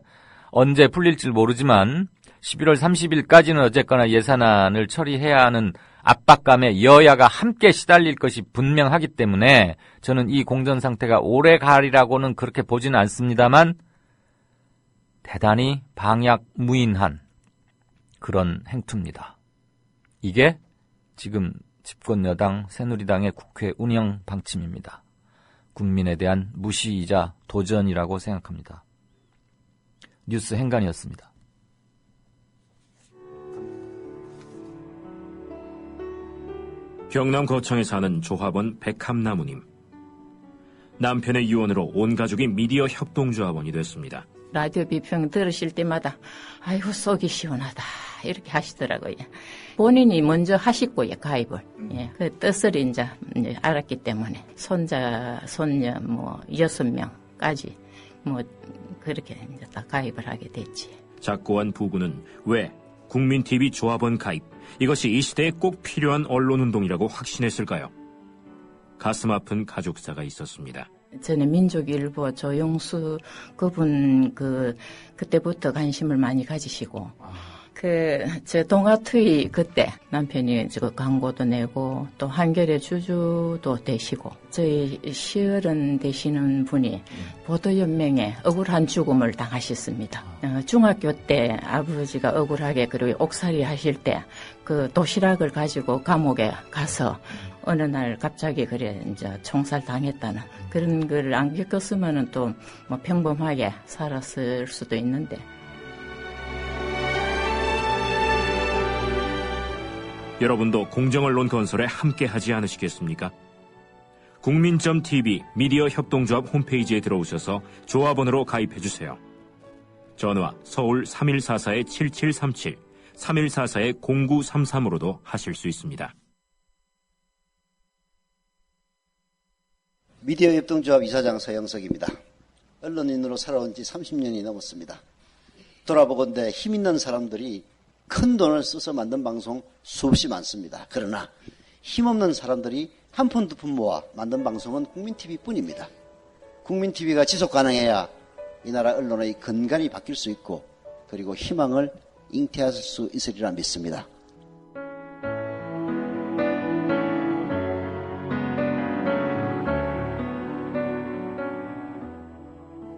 언제 풀릴지 모르지만 11월 30일까지는 어쨌거나 예산안을 처리해야 하는 압박감에 여야가 함께 시달릴 것이 분명하기 때문에 저는 이 공전 상태가 오래 가리라고는 그렇게 보지는 않습니다만 대단히 방약무인한 그런 행투입니다. 이게 지금 집권 여당 새누리당의 국회 운영 방침입니다. 국민에 대한 무시이자 도전이라고 생각합니다. 뉴스 행간이었습니다. 경남 거창에 사는 조합원 백함나무님. 남편의 유언으로 온 가족이 미디어 협동조합원이 됐습니다. 라디오 비평 들으실 때마다 아이고 속이 시원하다 이렇게 하시더라고요. 본인이 먼저 하시고요, 가입을. 예, 그 뜻을 이제 알았기 때문에 손자, 손녀 6명까지 그렇게 이제 다 가입을 하게 됐지. 작고한 부부는 왜 국민TV 조합원 가입, 이것이 이 시대에 꼭 필요한 언론운동이라고 확신했을까요? 가슴 아픈 가족사가 있었습니다. 전에 민족일보 조용수 그분 그때부터 관심을 많이 가지시고 저 동아투이 그때 남편이 광고도 내고 또 한겨레 주주도 되시고 저희 시어른 되시는 분이 보도연맹에 억울한 죽음을 당하셨습니다. 중학교 때 아버지가 억울하게 그리고 옥살이 하실 때 그 도시락을 가지고 감옥에 가서 어느 날 갑자기 이제 총살 당했다는 그런 걸 안 겪었으면은 또 평범하게 살았을 수도 있는데. 여러분도 공정언론 건설에 함께하지 않으시겠습니까? 국민.tv 미디어 협동조합 홈페이지에 들어오셔서 조합원으로 가입해주세요. 전화 서울 3144-7737, 3144-0933으로도 하실 수 있습니다. 미디어 협동조합 이사장 서영석입니다. 언론인으로 살아온 지 30년이 넘었습니다. 돌아보건대 힘 있는 사람들이 큰 돈을 써서 만든 방송 수없이 많습니다. 그러나 힘없는 사람들이 한 푼 두 푼 모아 만든 방송은 국민TV 뿐입니다. 국민TV가 지속 가능해야 이 나라 언론의 근간이 바뀔 수 있고 그리고 희망을 잉태할 수 있으리라 믿습니다.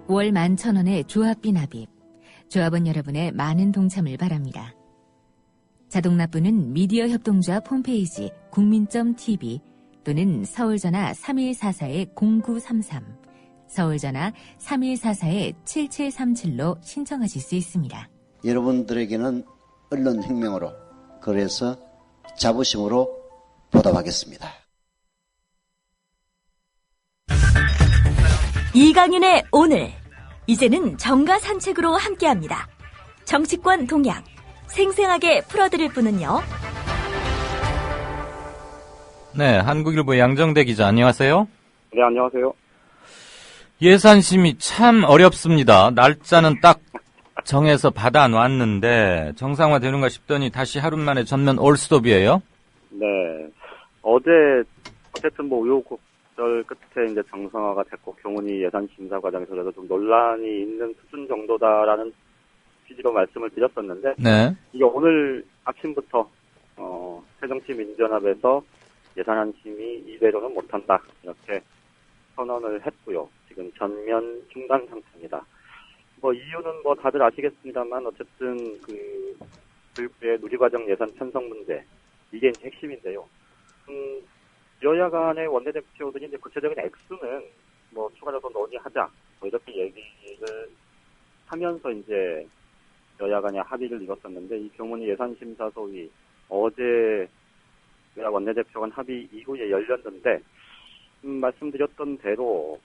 월 11,000원의 조합비 납입. 조합원 여러분의 많은 동참을 바랍니다. 자동납부는 미디어 협동조합 홈페이지 국민.tv 또는 서울전화 3144-0933, 서울전화 3144-7737로 신청하실 수 있습니다. 여러분들에게는 언론혁명으로, 그래서 자부심으로 보답하겠습니다. 이강윤의 오늘, 이제는 정가 산책으로 함께합니다. 정치권 동향 생생하게 풀어드릴 분은요. 네, 한국일보 양정대 기자 안녕하세요. 네, 안녕하세요. 예산심의 참 어렵습니다. 날짜는 딱 정해서 받아놨는데 정상화되는가 싶더니 다시 하루 만에 전면 올스톱이에요? 네. 어쨌든 우여곡절 끝에 이제 정상화가 됐고 교문위 예산심사 과정에서 그래도 좀 논란이 있는 수준 정도다라는 취지로 말씀을 드렸었는데 네. 이게 오늘 아침부터 새정치민주연합에서 예산안 심의 이대로는 못한다 이렇게 선언을 했고요. 지금 전면 중단 상태입니다. 이유는 다들 아시겠습니다만 어쨌든 교육부의 누리과정 예산 편성 문제 이게 이제 핵심인데요. 여야 간의 원내대표들이 이제 구체적인 액수는 추가로 더 논의하자 이렇게 얘기를 하면서 이제 여야 간의 합의를 이뤘었는데 이 교문위 예산심사 소위 어제 여야 원내대표 간 합의 이후에 열렸는데 말씀드렸던 대로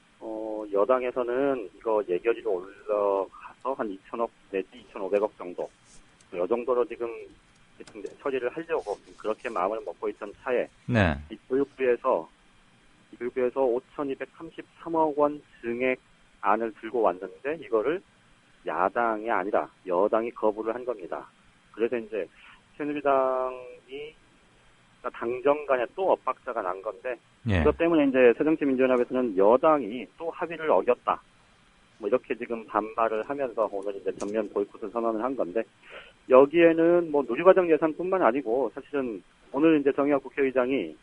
여당에서는 이거 예결위로 올라가서 한 2천억 내지 2,500억 정도 이 정도로 지금 처리를 하려고 그렇게 마음을 먹고 있던 차에 네. 이 교육부에서 5,233억 원 증액안을 들고 왔는데 이거를 야당이 아니라 여당이 거부를 한 겁니다. 그래서 이제 새누리당이 당정 간에 또 엇박자가 난 건데 예. 그것 때문에 이제 새정치민주연합에서는 여당이 또 합의를 어겼다. 이렇게 지금 반발을 하면서 오늘 이제 전면 보이콧을 선언을 한 건데 여기에는 누리과정 예산뿐만 아니고 사실은 오늘 이제 정의학 국회의장이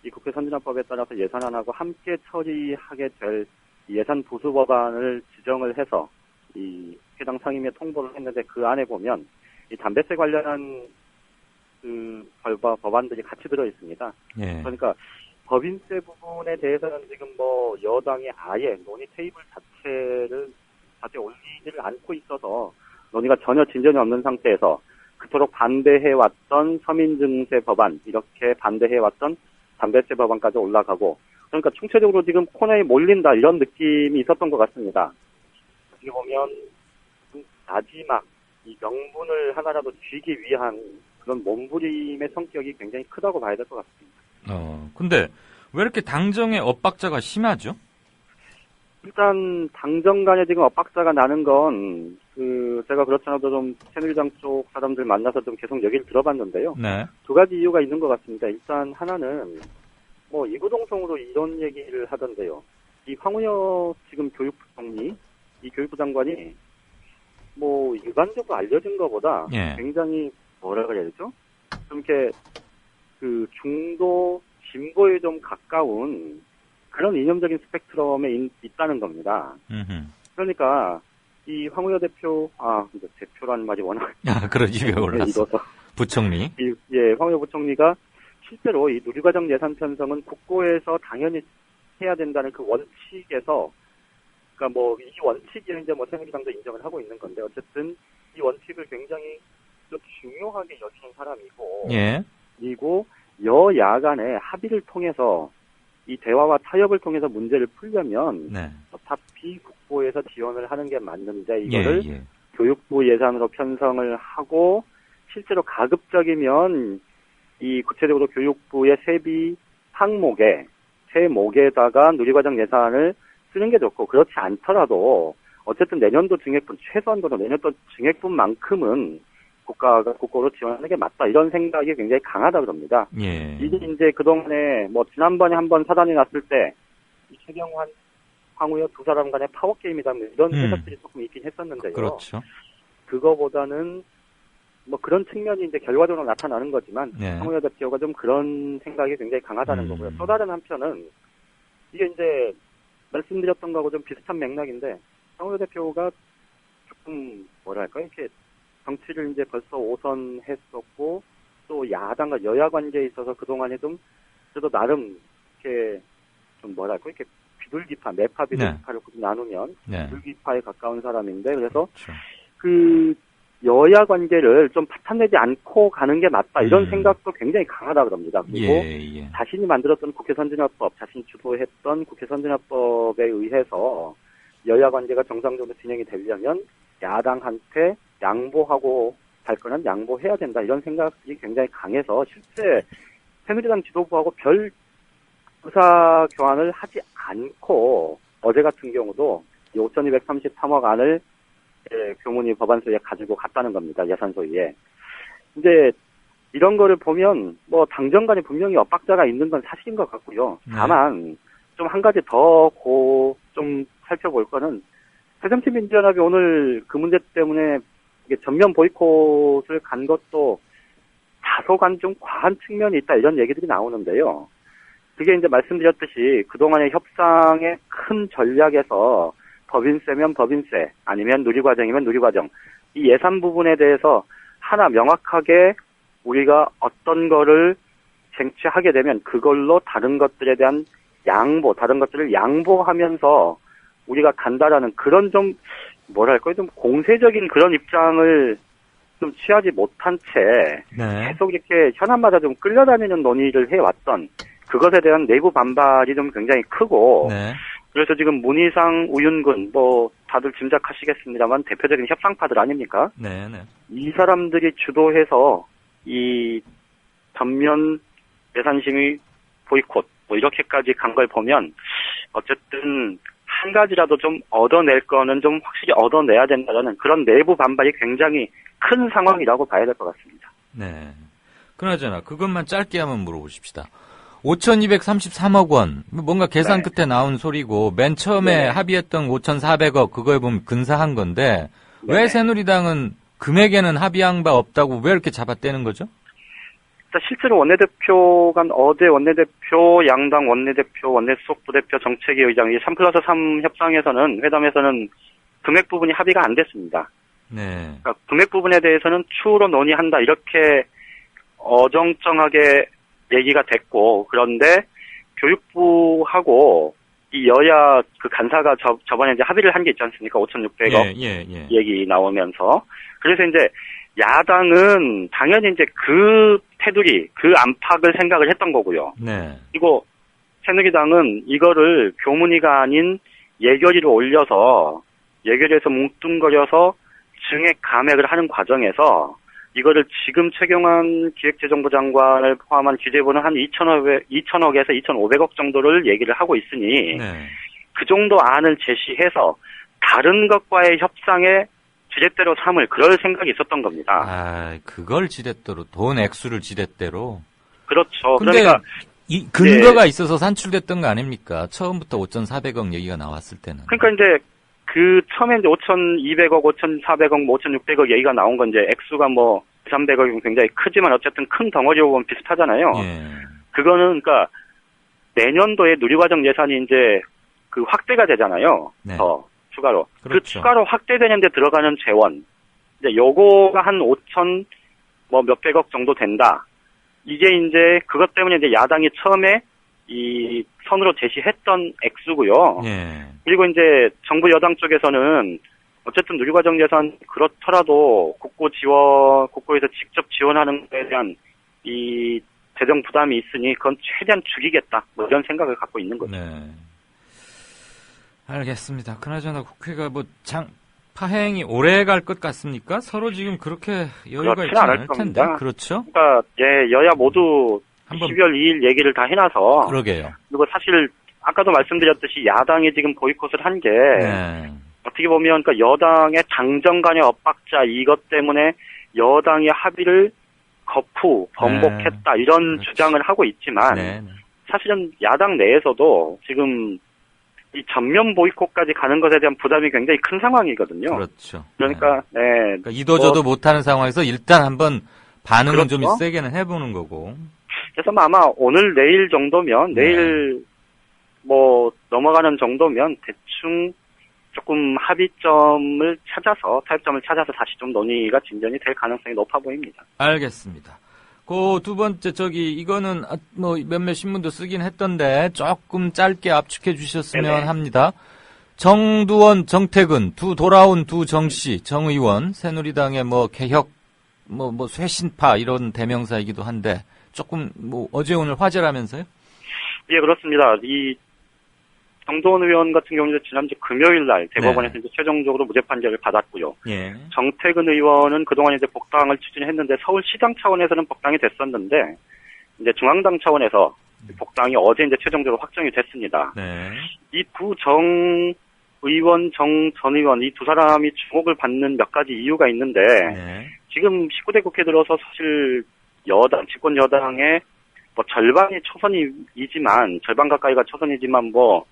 이 국회 선진화법에 따라서 예산안하고 함께 처리하게 될 예산 보수 법안을 지정을 해서 이 해당 상임위에 통보를 했는데 그 안에 보면 이 담배세 관련한 법안들이 같이 들어 있습니다. 예. 그러니까 법인세 부분에 대해서는 지금 여당이 아예 논의 테이블 자체에 올리지를 않고 있어서 논의가 전혀 진전이 없는 상태에서 그토록 반대해왔던 서민증세 법안 이렇게 반대해왔던 담배세 법안까지 올라가고 그러니까 총체적으로 지금 코너에 몰린다 이런 느낌이 있었던 것 같습니다. 어떻게 보면 마지막 이 명분을 하나라도 쥐기 위한 그런 몸부림의 성격이 굉장히 크다고 봐야 될 것 같습니다. 근데 왜 이렇게 당정의 엇박자가 심하죠? 일단 당정 간에 지금 엇박자가 나는 건 제가 그렇잖아도 좀 새누리당 쪽 사람들 만나서 좀 계속 얘기를 들어봤는데요. 네. 두 가지 이유가 있는 것 같습니다. 일단 하나는 이구동성으로 이런 얘기를 하던데요. 이 황우여 지금 교육부 총리, 이 교육부 장관이 일반적으로 알려진 것보다 예. 굉장히 뭐라 그래야 되죠? 좀 이렇게 중도 진보에 좀 가까운 그런 이념적인 스펙트럼에 있다는 겁니다. 그러니까 이 황우여 대표, 대표라는 말이 워낙 그런 입에 올랐어. 부총리. 황우여 부총리가 실제로 이 누리과정 예산 편성은 국고에서 당연히 해야 된다는 그 원칙에서 그러니까 이 원칙이 이제 새누리당도 인정을 하고 있는 건데 어쨌든 이 원칙을 굉장히 좀 중요하게 여기는 사람이고 예. 그리고 여야 간의 합의를 통해서 이 대화와 타협을 통해서 문제를 풀려면 네. 어차피 국고에서 지원을 하는 게 맞는데 이거를 예. 교육부 예산으로 편성을 하고 실제로 가급적이면 이 구체적으로 교육부의 세비 항목에 세목에다가 누리과정 예산을 쓰는 게 좋고 그렇지 않더라도 어쨌든 내년도 증액분 최소한도로 내년도 증액분만큼은 국가가 국고로 지원하는 게 맞다 이런 생각이 굉장히 강하다 그럽니다. 예. 이게 이제 그동안에 지난번에 한번 사단이 났을 때 이 최경환, 황우여 두 사람 간의 파워 게임이다 이런 해석들이 조금 있긴 했었는데요. 그렇죠. 그거보다는 그런 측면이 이제 결과적으로 나타나는 거지만 네. 황우여 대표가 좀 그런 생각이 굉장히 강하다는 거고요. 또 다른 한편은 이게 이제 말씀드렸던 거하고 좀 비슷한 맥락인데 황우여 대표가 조금 이렇게 정치를 이제 벌써 5선 했었고 또 야당과 여야 관계에 있어서 그동안에 좀 그래도 나름 이렇게 좀 이렇게 비둘기파, 매파 비둘기파를 나누면 비둘기파에 가까운 사람인데 그래서 그 여야 관계를 좀 파탄내지 않고 가는 게 맞다 이런 생각도 굉장히 강하다 그럽니다. 그리고 자신이 만들었던 국회 선진화법, 자신이 주도했던 국회 선진화법에 의해서 여야 관계가 정상적으로 진행이 되려면 야당한테 양보하고 할 거는 양보해야 된다 이런 생각이 굉장히 강해서 실제 새누리당 지도부하고 별 의사 교환을 하지 않고 어제 같은 경우도 5,233억 안을 교문위 법안소위에 가지고 갔다는 겁니다. 예산소위에. 근데 이런 거를 보면 뭐 당정간에 분명히 엇박자가 있는 건 사실인 것 같고요. 다만 좀 한 가지 더 좀 살펴볼 거는 새정치민주연합이 오늘 그 문제 때문에 이게 전면 보이콧을 간 것도 다소간 좀 과한 측면이 있다 이런 얘기들이 나오는데요. 그게 이제 말씀드렸듯이 그동안의 협상의 큰 전략에서 법인세면 법인세 아니면 누리과정이면 누리과정 이 예산 부분에 대해서 하나 명확하게 우리가 어떤 거를 쟁취하게 되면 그걸로 다른 것들에 대한 양보, 다른 것들을 양보하면서 우리가 간다라는 그런 좀 뭐랄까요 좀 공세적인 그런 입장을 좀 취하지 못한 채 계속 이렇게 현안마다 좀 끌려다니는 논의를 해왔던 그것에 대한 내부 반발이 좀 굉장히 크고 그래서 지금 문희상, 우윤근 뭐 다들 짐작하시겠습니다만 대표적인 협상파들 아닙니까? 이 사람들이 주도해서 이 전면 예산심의 보이콧 뭐 이렇게까지 간 걸 보면 어쨌든 한 가지라도 좀 얻어낼 거는 좀 확실히 얻어내야 된다는 그런 내부 반발이 굉장히 큰 상황이라고 봐야 될 것 같습니다. 네. 그나저나 그것만 짧게 한번 물어보십시다. 5,233억 원 뭔가 계산 끝에 나온 소리고 맨 처음에 합의했던 5,400억 그거에 보면 근사한 건데 왜 새누리당은 금액에는 합의한 바 없다고 왜 이렇게 잡아떼는 거죠? 실제로 원내대표 간 어제 원내대표, 양당 원내대표, 원내수석 부대표, 정책위 의장 이 3+3 협상에서는 회담에서는 금액 부분이 합의가 안 됐습니다. 그러니까 금액 부분에 대해서는 추후로 논의한다 이렇게 어정쩡하게 얘기가 됐고 그런데 교육부하고 이 여야 그 간사가 저번에 이제 합의를 한 게 있지 않습니까? 5,600억 얘기 나오면서 그래서 이제 야당은 당연히 이제 그 테두리, 그 안팎을 생각을 했던 거고요. 그리고 새누리당은 이거를 교문위가 아닌 예결위로 올려서 예결위에서 뭉뚱거려서 증액 감액을 하는 과정에서 이거를 지금 최경환 기획재정부 장관을 포함한 기재부는 한 2,000억에서 2,500억 정도를 얘기를 하고 있으니 그 정도 안을 제시해서 다른 것과의 협상에 지렛대로 삼을 그럴 생각이 있었던 겁니다. 아, 그걸 지렛대로 돈 액수를 지렛대로. 그렇죠. 근데 그러니까 이 근거가 있어서 산출됐던 거 아닙니까? 처음부터 5,400억 얘기가 나왔을 때는. 그러니까 이제 그 처음에 이제 5,200억, 5,400억, 뭐 5,600억 얘기가 나온 건 이제 액수가 뭐 300억이면 굉장히 크지만 어쨌든 큰 덩어리로 보면 비슷하잖아요. 그거는 그러니까 내년도에 누리과정 예산이 이제 그 확대가 되잖아요. 더 추가로. 그 추가로 확대되는데 들어가는 재원. 이제 요거가 한 5천 뭐 몇백억 정도 된다. 이게 이제 그것 때문에 이제 야당이 처음에 이 선으로 제시했던 액수고요. 그리고 이제 정부 여당 쪽에서는 어쨌든 누리과정 예산 그렇더라도 국고에서 직접 지원하는 것에 대한 이 재정 부담이 있으니 그건 최대한 줄이겠다. 뭐 이런 생각을 갖고 있는 거죠. 알겠습니다. 그나저나 국회가 뭐 파행이 오래 갈 것 같습니까? 서로 지금 그렇게 여유가 있지 않을 텐데. 그렇죠? 그러니까 여야 모두 12월 2일 얘기를 다 해놔서. 그러게요. 그리고 사실 아까도 말씀드렸듯이 야당이 지금 보이콧을 한 게 어떻게 보면 그러니까 여당의 당정 간의 엇박자 이것 때문에 여당이 합의를 번복했다 이런 주장을 하고 있지만 사실은 야당 내에서도 지금 이 전면 보이콧까지 가는 것에 대한 부담이 굉장히 큰 상황이거든요. 그렇죠. 그러니까 그러니까 이도저도 못하는 상황에서 일단 한번 반응은 좀 세게는 해보는 거고. 그래서 아마 오늘 내일 정도면 내일 뭐 넘어가는 정도면 대충 조금 합의점을 찾아서 타협점을 찾아서 다시 좀 논의가 진전이 될 가능성이 높아 보입니다. 알겠습니다. 그 두 번째 이거는 뭐 몇몇 신문도 쓰긴 했던데 조금 짧게 압축해 주셨으면 합니다. 정두원, 정태근 돌아온 두 정씨, 정 의원, 새누리당의 뭐 개혁, 뭐 쇄신파 이런 대명사이기도 한데 조금 뭐 어제 오늘 화제라면서요? 예, 그렇습니다. 이 정도원 의원 같은 경우는 지난주 금요일 날 대법원에서 이제 최종적으로 무죄 판결을 받았고요. 예. 정태근 의원은 그동안 이제 복당을 추진했는데 서울시장 차원에서는 복당이 됐었는데 이제 중앙당 차원에서 복당이 어제 이제 최종적으로 확정이 됐습니다. 네. 이 두 정 의원, 정 전 의원 이 두 사람이 주목을 받는 몇 가지 이유가 있는데 지금 19대 국회 들어서 사실 여당, 집권 여당의 뭐 절반이 초선이지만 절반 가까이가 초선이지만 뭐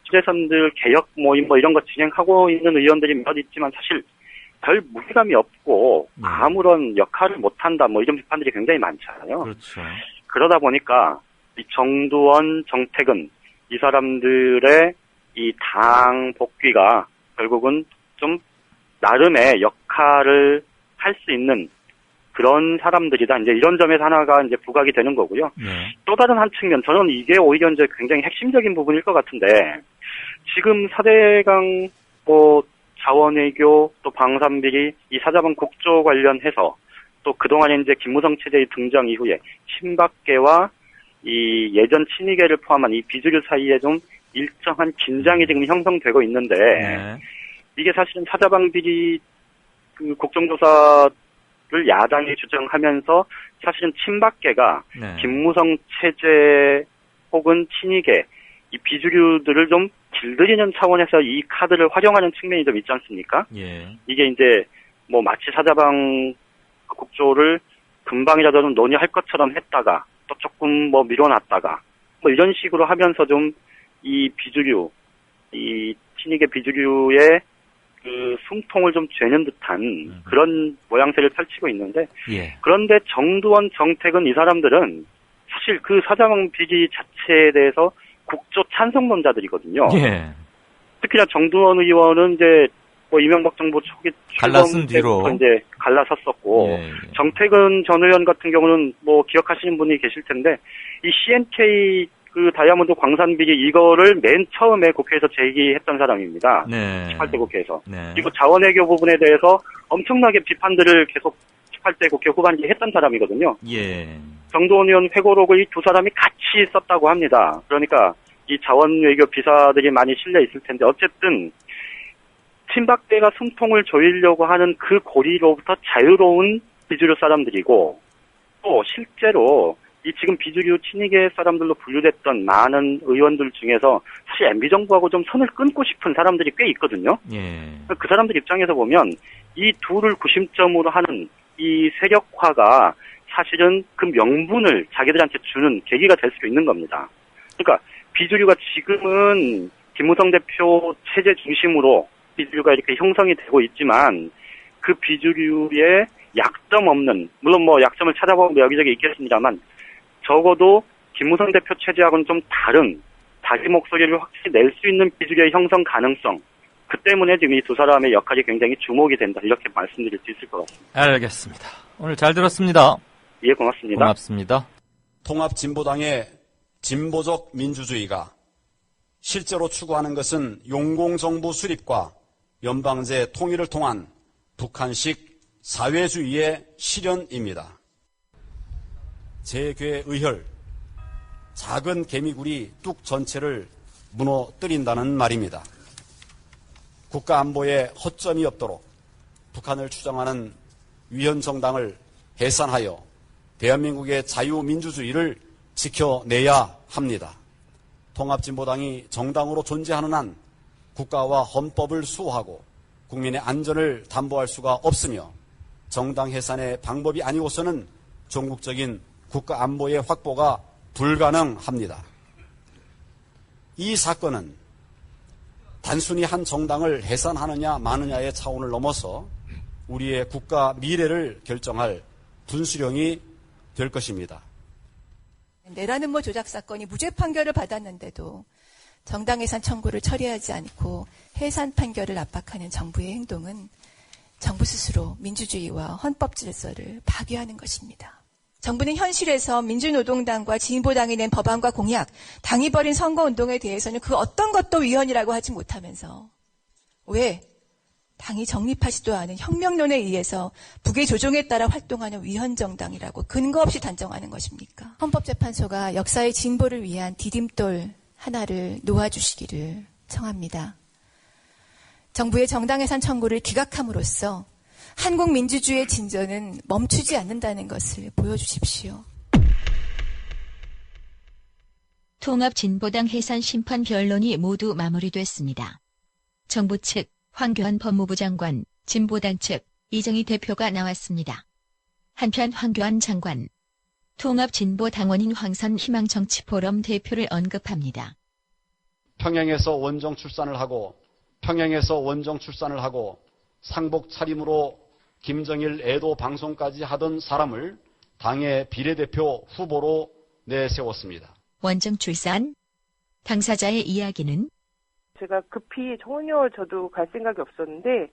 초대선들 개혁 모임 뭐 이런 거 진행하고 있는 의원들이 몇 있지만 사실 별 무게감이 없고 아무런 역할을 못한다 뭐 이런 비판들이 굉장히 많잖아요. 그렇죠. 그러다 보니까 이 정두원, 정태근 이 사람들의 이 당 복귀가 결국은 좀 나름의 역할을 할 수 있는 그런 사람들이다. 이제 이런 점에서 하나가 이제 부각이 되는 거고요. 또 다른 한 측면, 저는 이게 오히려 이제 굉장히 핵심적인 부분일 것 같은데, 지금 4대강, 뭐, 자원외교, 또 방산비리, 이 사자방 국조 관련해서, 또 그동안에 이제 김무성 체제의 등장 이후에, 친박계와 이 예전 친이계를 포함한 이 비주류 사이에 좀 일정한 긴장이 지금 형성되고 있는데, 이게 사실은 사자방 비리, 그 국정조사를 야당이 주장하면서 사실은 친박계가 김무성 체제 혹은 친이계 이 비주류들을 좀 길들이는 차원에서 이 카드를 활용하는 측면이 좀 있지 않습니까? 이게 이제 뭐 마치 사자방 국조를 금방이라도 좀 논의할 것처럼 했다가 또 조금 뭐 밀어놨다가 뭐 이런 식으로 하면서 좀 이 비주류, 이 친이계 비주류의 그 숨통을 좀 죄는 듯한 그런 모양새를 펼치고 있는데 그런데 정두원, 정태근 이 사람들은 사실 그 사자방 비리 자체에 대해서 국조 찬성론자들이거든요. 특히나 정두원 의원은 이제 뭐 이명박 정부 초기 갈라쓴 뒤로 이제 갈라섰었고 정태근 전 의원 같은 경우는 뭐 기억하시는 분이 계실 텐데 이 CNK 그 다이아몬드 광산 비리 이거를 맨 처음에 국회에서 제기했던 사람입니다. 18대 국회에서. 그리고 자원외교 부분에 대해서 엄청나게 비판들을 계속 18대 국회 후반기에 했던 사람이거든요. 정도원 의원 회고록을 이 두 사람이 같이 썼다고 합니다. 그러니까 이 자원외교 비사들이 많이 실려 있을 텐데 어쨌든 친박계가 숨통을 조이려고 하는 그 고리로부터 자유로운 비주류 사람들이고 또 실제로 이 지금 비주류 친이계 사람들로 분류됐던 많은 의원들 중에서 사실 MB정부하고 좀 선을 끊고 싶은 사람들이 꽤 있거든요. 그 사람들 입장에서 보면 이 둘을 구심점으로 하는 이 세력화가 사실은 그 명분을 자기들한테 주는 계기가 될 수 있는 겁니다. 그러니까 비주류가 지금은 김무성 대표 체제 중심으로 비주류가 이렇게 형성이 되고 있지만 그 비주류의 약점 없는, 물론 뭐 약점을 찾아보면 여기저기 있겠습니다만 적어도 김무성 대표 체제하고는 좀 다른 자기 목소리를 확실히 낼 수 있는 비주류의 형성 가능성, 그 때문에 지금 이 두 사람의 역할이 굉장히 주목이 된다 이렇게 말씀드릴 수 있을 것 같습니다. 알겠습니다. 오늘 잘 들었습니다. 예, 고맙습니다. 고맙습니다. 통합진보당의 진보적 민주주의가 실제로 추구하는 것은 용공정부 수립과 연방제 통일을 통한 북한식 사회주의의 실현입니다. 재괴의혈, 작은 개미굴이 뚝 전체를 무너뜨린다는 말입니다. 국가안보에 허점이 없도록 북한을 추정하는 위헌정당을 해산하여 대한민국의 자유민주주의를 지켜내야 합니다. 통합진보당이 정당으로 존재하는 한 국가와 헌법을 수호하고 국민의 안전을 담보할 수가 없으며 정당 해산의 방법이 아니고서는 전국적인 국가 안보의 확보가 불가능합니다. 이 사건은 단순히 한 정당을 해산하느냐 마느냐의 차원을 넘어서 우리의 국가 미래를 결정할 분수령이 될 것입니다. 내라는 뭐 조작 사건이 무죄 판결을 받았는데도 정당 해산 청구를 처리하지 않고 해산 판결을 압박하는 정부의 행동은 정부 스스로 민주주의와 헌법 질서를 파괴하는 것입니다. 정부는 현실에서 민주노동당과 진보당이 낸 법안과 공약, 당이 벌인 선거운동에 대해서는 그 어떤 것도 위헌이라고 하지 못하면서 왜 당이 정립하지도 않은 혁명론에 의해서 북의 조종에 따라 활동하는 위헌정당이라고 근거 없이 단정하는 것입니까? 헌법재판소가 역사의 진보를 위한 디딤돌 하나를 놓아주시기를 청합니다. 정부의 정당해산 청구를 기각함으로써 한국 민주주의의 진전은 멈추지 않는다는 것을 보여주십시오. 통합진보당 해산 심판 변론이 모두 마무리됐습니다. 정부 측 황교안 법무부 장관, 진보당 측 이정희 대표가 나왔습니다. 한편 황교안 장관, 통합진보당원인 황선 희망정치포럼 대표를 언급합니다. 평양에서 원정 출산을 하고 상복 차림으로 김정일 애도 방송까지 하던 사람을 당의 비례대표 후보로 내세웠습니다. 원정 출산? 당사자의 이야기는? 제가 급히 전혀 저도 갈 생각이 없었는데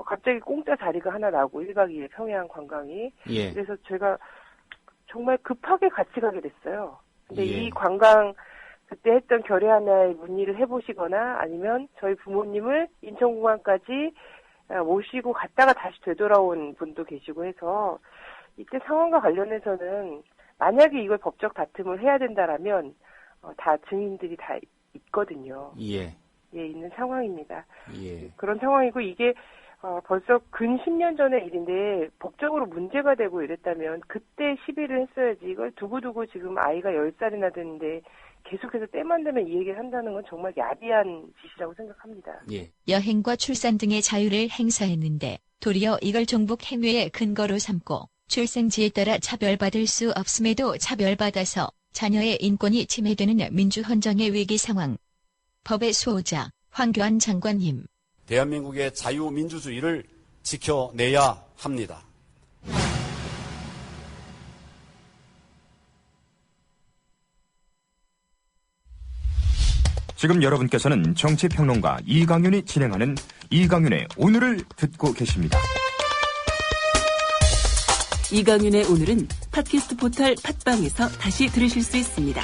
갑자기 공짜 자리가 하나 나오고 1박 2일 평양 관광이. 예. 그래서 제가 정말 급하게 같이 가게 됐어요. 근데 예. 이 관광 그때 했던 결의 하나에 문의를 해보시거나 아니면 저희 부모님을 인천공항까지 모시고 갔다가 다시 되돌아온 분도 계시고 해서 이때 상황과 관련해서는 만약에 이걸 법적 다툼을 해야 된다라면 다 증인들이 다 있거든요. 예. 예, 있는 상황입니다. 예. 그런 상황이고 이게 벌써 근 10년 전의 일인데 법적으로 문제가 되고 이랬다면 그때 시비를 했어야지. 이걸 두고두고 지금 아이가 10살이나 됐는데 계속해서 때만 되면 이 얘기를 한다는 건 정말 야비한 짓이라고 생각합니다. 예. 여행과 출산 등의 자유를 행사했는데 도리어 이걸 종북 행위의 근거로 삼고 출생지에 따라 차별받을 수 없음에도 차별받아서 자녀의 인권이 침해되는 민주헌정의 위기 상황. 법의 수호자 황교안 장관님. 대한민국의 자유민주주의를 지켜내야 합니다. 지금 여러분께서는 정치평론가 이강윤이 진행하는 이강윤의 오늘을 듣고 계십니다. 이강윤의 오늘은 팟캐스트 포털 팟빵에서 다시 들으실 수 있습니다.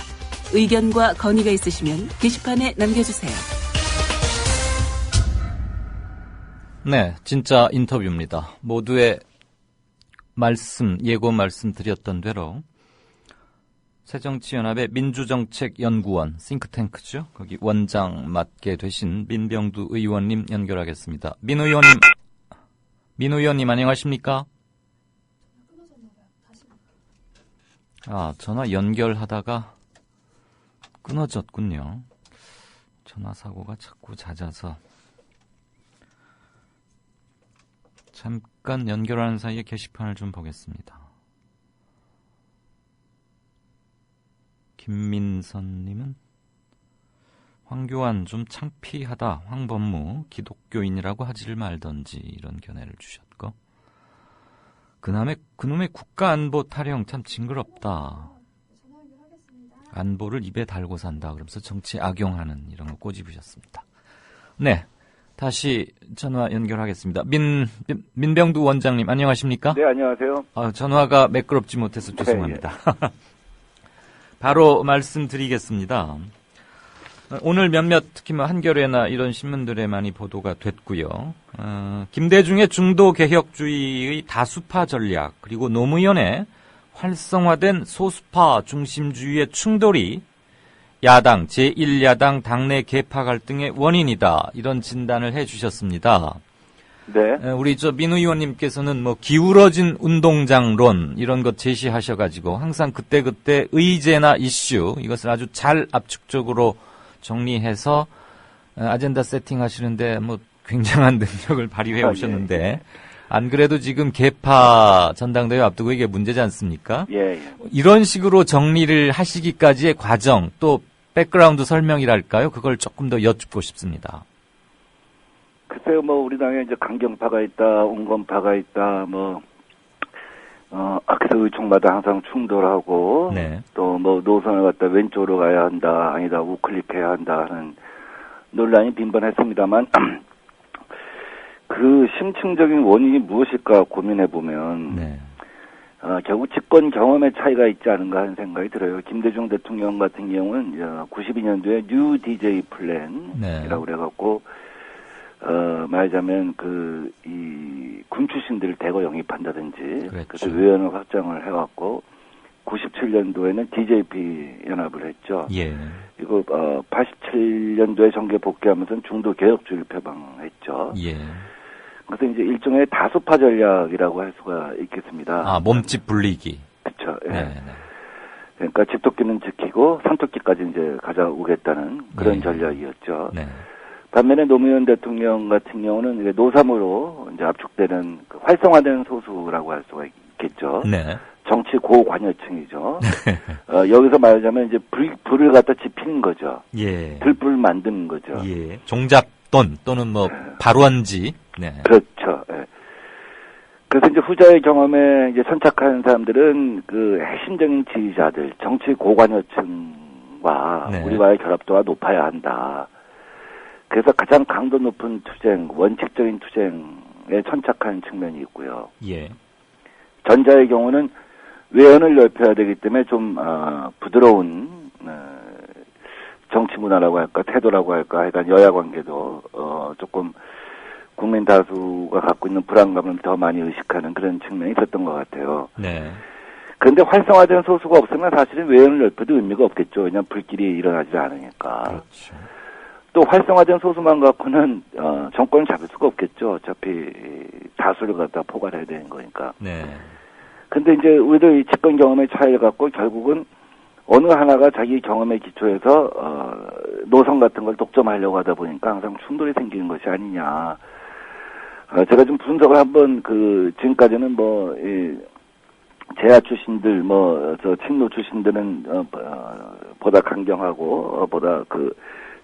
의견과 건의가 있으시면 게시판에 남겨주세요. 네, 진짜 인터뷰입니다. 모두의 예고 말씀드렸던 대로 새정치연합의 민주정책연구원, 싱크탱크죠. 거기 원장 맡게 되신 민병두 의원님 연결하겠습니다. 민 의원님 안녕하십니까? 전화 연결하다가 끊어졌군요. 전화 사고가 자꾸 잦아서. 잠깐 연결하는 사이에 게시판을 좀 보겠습니다. 김민선님은 황교안 좀 창피하다. 황법무 기독교인이라고 하지를 말던지 이런 견해를 주셨고 그놈의 국가안보 타령 참 징그럽다. 안보를 입에 달고 산다. 그러면서 정치 악용하는 이런 거 꼬집으셨습니다. 네. 다시 전화 연결하겠습니다. 민병두 원장님 안녕하십니까? 네, 안녕하세요. 전화가 매끄럽지 못해서 죄송합니다. 네. 바로 말씀드리겠습니다. 오늘 몇몇 특히 한겨레나 이런 신문들에 많이 보도가 됐고요. 김대중의 중도 개혁주의의 다수파 전략 그리고 노무현의 활성화된 소수파 중심주의의 충돌이 야당, 제1야당 당내 계파 갈등의 원인이다. 이런 진단을 해주셨습니다. 네. 우리 민 의원님께서는 기울어진 운동장론 이런 것 제시하셔가지고 항상 그때그때 의제나 이슈 이것을 아주 잘 압축적으로 정리해서 아젠다 세팅하시는데 굉장한 능력을 발휘해 오셨는데 예. 안 그래도 지금 개파 전당대회 앞두고 이게 문제지 않습니까? 예. 이런 식으로 정리를 하시기까지의 과정 또 백그라운드 설명이랄까요? 그걸 조금 더 여쭙고 싶습니다. 글쎄요, 우리 당에 이제 강경파가 있다, 온건파가 있다, 그래서 의총마다 항상 충돌하고, 네. 또 노선을 갖다 왼쪽으로 가야 한다, 아니다, 우클릭해야 한다 하는 논란이 빈번했습니다만, 그 심층적인 원인이 무엇일까 고민해보면, 네. 결국 집권 경험의 차이가 있지 않은가 하는 생각이 들어요. 김대중 대통령 같은 경우는 92년도에 뉴 DJ 플랜이라고 그래갖고, 말하자면 이 군 출신들을 대거 영입한다든지, 그렇죠. 그래서 외연을 확장을 해왔고, 97년도에는 DJP 연합을 했죠. 예. 그리고 87년도에 정계 복귀하면서는 중도 개혁주의를 표방했죠. 예. 그래서 이제 일종의 다수파 전략이라고 할 수가 있겠습니다. 아, 몸집 불리기. 그렇죠. 예. 네. 그러니까 집토끼는 지키고 삼토끼까지 이제 가져오겠다는 그런 예. 전략이었죠. 네. 반면에 노무현 대통령 같은 경우는 이제 노삼으로 이제 압축되는 그 활성화된 소수라고 할 수가 있겠죠. 네. 정치 고관여층이죠. 여기서 말하자면 이제 불을 갖다 지피는 거죠. 예. 들불 만드는 거죠. 예. 종잣돈 또는 뭐 발원지. 네. 그렇죠. 예. 그래서 이제 후자의 경험에 이제 선착한 사람들은 그 핵심적인 지지자들, 정치 고관여층과 네. 우리와의 결합도가 높아야 한다. 그래서 가장 강도 높은 투쟁, 원칙적인 투쟁에 천착한 측면이 있고요. 예. 전자의 경우는 외연을 넓혀야 되기 때문에 좀 부드러운 정치 문화라고 할까, 태도라고 할까, 하여간 여야 관계도 조금 국민 다수가 갖고 있는 불안감을 더 많이 의식하는 그런 측면이 있었던 것 같아요. 네. 그런데 활성화된 소수가 없으면 사실은 외연을 넓혀도 의미가 없겠죠. 왜냐하면 불길이 일어나지 않으니까. 그렇죠. 또 활성화된 소수만 갖고는 정권을 잡을 수가 없겠죠. 어차피 다수를 갖다 포괄해야 되는 거니까. 네. 근데 이제 우리도 이 집권 경험의 차이를 갖고 결국은 어느 하나가 자기 경험에 기초해서 노선 같은 걸 독점하려고 하다 보니까 항상 충돌이 생기는 것이 아니냐. 제가 좀 분석을 한번 지금까지는 재야 출신들 저 친노 출신들은 보다 강경하고 보다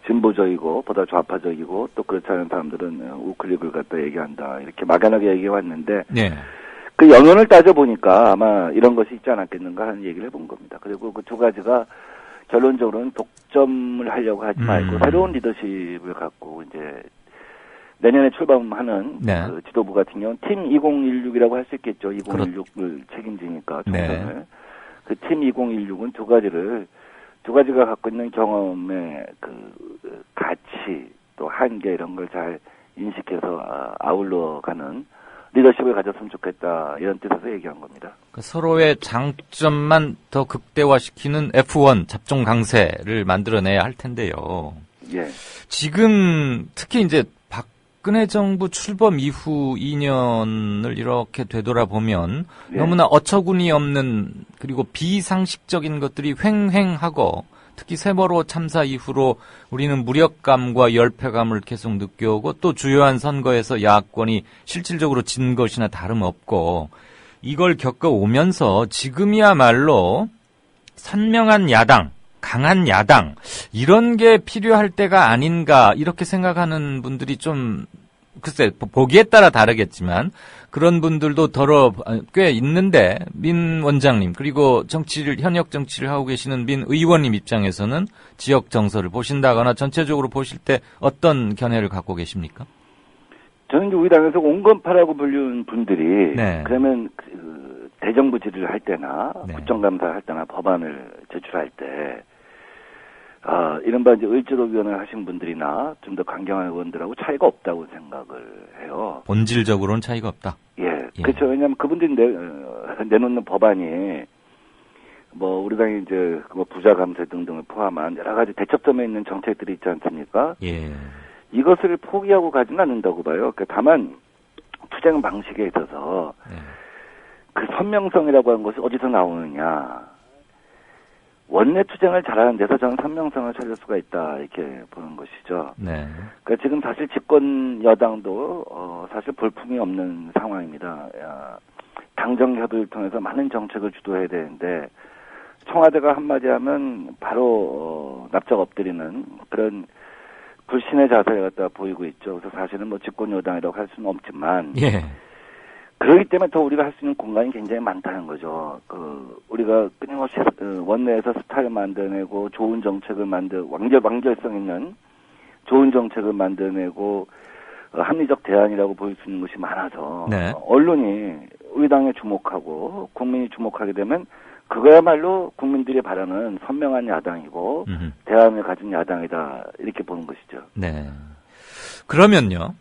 진보적이고 보다 좌파적이고 또 그렇지 않은 사람들은 우클릭을 갖다 얘기한다 이렇게 막연하게 얘기해 왔는데 네. 그 영역을 따져보니까 아마 이런 것이 있지 않았겠는가 하는 얘기를 해본 겁니다. 그리고 그 두 가지가 결론적으로는 독점을 하려고 하지 말고 새로운 리더십을 갖고 이제 내년에 출범하는 네. 그 지도부 같은 경우는 팀 2016이라고 할 수 있겠죠. 2016을 책임지니까 총선을. 네. 그 팀 2016은 두 가지가 갖고 있는 경험의 가치 또 한계 이런 걸 잘 인식해서 아울러가는 리더십을 가졌으면 좋겠다 이런 뜻에서 얘기한 겁니다. 서로의 장점만 더 극대화시키는 F1 잡종 강세를 만들어내야 할 텐데요. 예. 지금 특히 이제 박근혜 정부 출범 이후 2년을 이렇게 되돌아보면 예. 너무나 어처구니 없는 그리고 비상식적인 것들이 횡행하고 특히 세월호 참사 이후로 우리는 무력감과 열패감을 계속 느껴오고 또 주요한 선거에서 야권이 실질적으로 진 것이나 다름없고 이걸 겪어오면서 지금이야말로 선명한 야당, 강한 야당 이런 게 필요할 때가 아닌가 이렇게 생각하는 분들이 좀 글쎄 보기에 따라 다르겠지만 그런 분들도 꽤 있는데 민 원장님 그리고 현역 정치를 하고 계시는 민 의원님 입장에서는 지역 정서를 보신다거나 전체적으로 보실 때 어떤 견해를 갖고 계십니까? 저는 이제 우리 당에서 온건파라고 불리는 분들이 네. 그러면 대정부 질의를 할 때나 네. 국정감사를 할 때나 법안을 제출할 때 이른바 이제 을지로위원을 하신 분들이나 좀 더 강경한 의원들하고 차이가 없다고 생각을 해요. 본질적으로는 차이가 없다. 예. 그렇죠. 왜냐하면 그분들이 내놓는 법안이 우리 당이 이제 부자 감세 등등을 포함한 여러 가지 대척점에 있는 정책들이 있지 않습니까? 예. 이것을 포기하고 가지는 않는다고 봐요. 다만 투쟁 방식에 있어서 그 선명성이라고 하는 것이 어디서 나오느냐. 원내 투쟁을 잘하는 데서 저는 선명성을 찾을 수가 있다 이렇게 보는 것이죠. 네. 그러니까 지금 사실 집권 여당도 사실 볼품이 없는 상황입니다. 당정 협의를 통해서 많은 정책을 주도해야 되는데 청와대가 한마디 하면 바로 납작 엎드리는 그런 불신의 자세를 갖다 보이고 있죠. 그래서 사실은 집권 여당이라고 할 수는 없지만 예. 그렇기 때문에 더 우리가 할 수 있는 공간이 굉장히 많다는 거죠. 우리가 끊임없이 원내에서 스타를 만들어내고 좋은 정책을 완결성 있는 좋은 정책을 만들어내고 합리적 대안이라고 보일 수 있는 것이 많아서 네. 언론이 우리 당에 주목하고 국민이 주목하게 되면 그거야말로 국민들이 바라는 선명한 야당이고 대안을 가진 야당이다 이렇게 보는 것이죠. 네. 그러면요.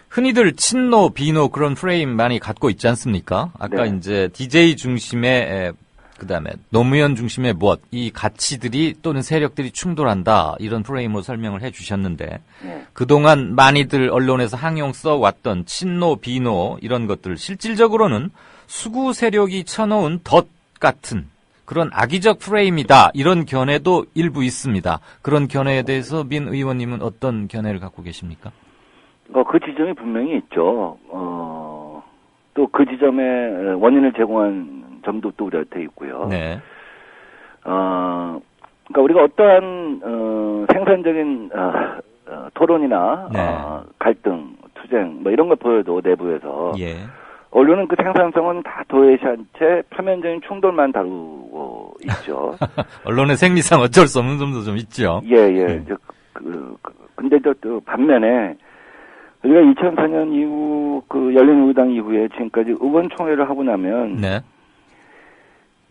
흔히들 친노, 비노 그런 프레임 많이 갖고 있지 않습니까? 아까 네. 이제 DJ 중심의 그다음에 노무현 중심의 무엇, 이 가치들이 또는 세력들이 충돌한다 이런 프레임으로 설명을 해주셨는데 네. 그동안 많이들 언론에서 항용 써왔던 친노, 비노 이런 것들 실질적으로는 수구 세력이 쳐놓은 덫 같은 그런 악의적 프레임이다 이런 견해도 일부 있습니다. 그런 견해에 대해서 민 의원님은 어떤 견해를 갖고 계십니까? 그 지점이 분명히 있죠. 또 그 지점에 원인을 제공한 점도 또 우리한테 있고요. 네. 그러니까 우리가 어떠한 생산적인 토론이나 네. 갈등, 투쟁 뭐 이런 걸 보여도 내부에서 예. 언론은 그 생산성은 다 도외시한 채 표면적인 충돌만 다루고 있죠. 언론의 생리상 어쩔 수 없는 점도 좀 있죠. 예. 근데 또 반면에 우리가 2004년 이후 그 열린우리당 이후에 지금까지 의원총회를 하고 나면 네.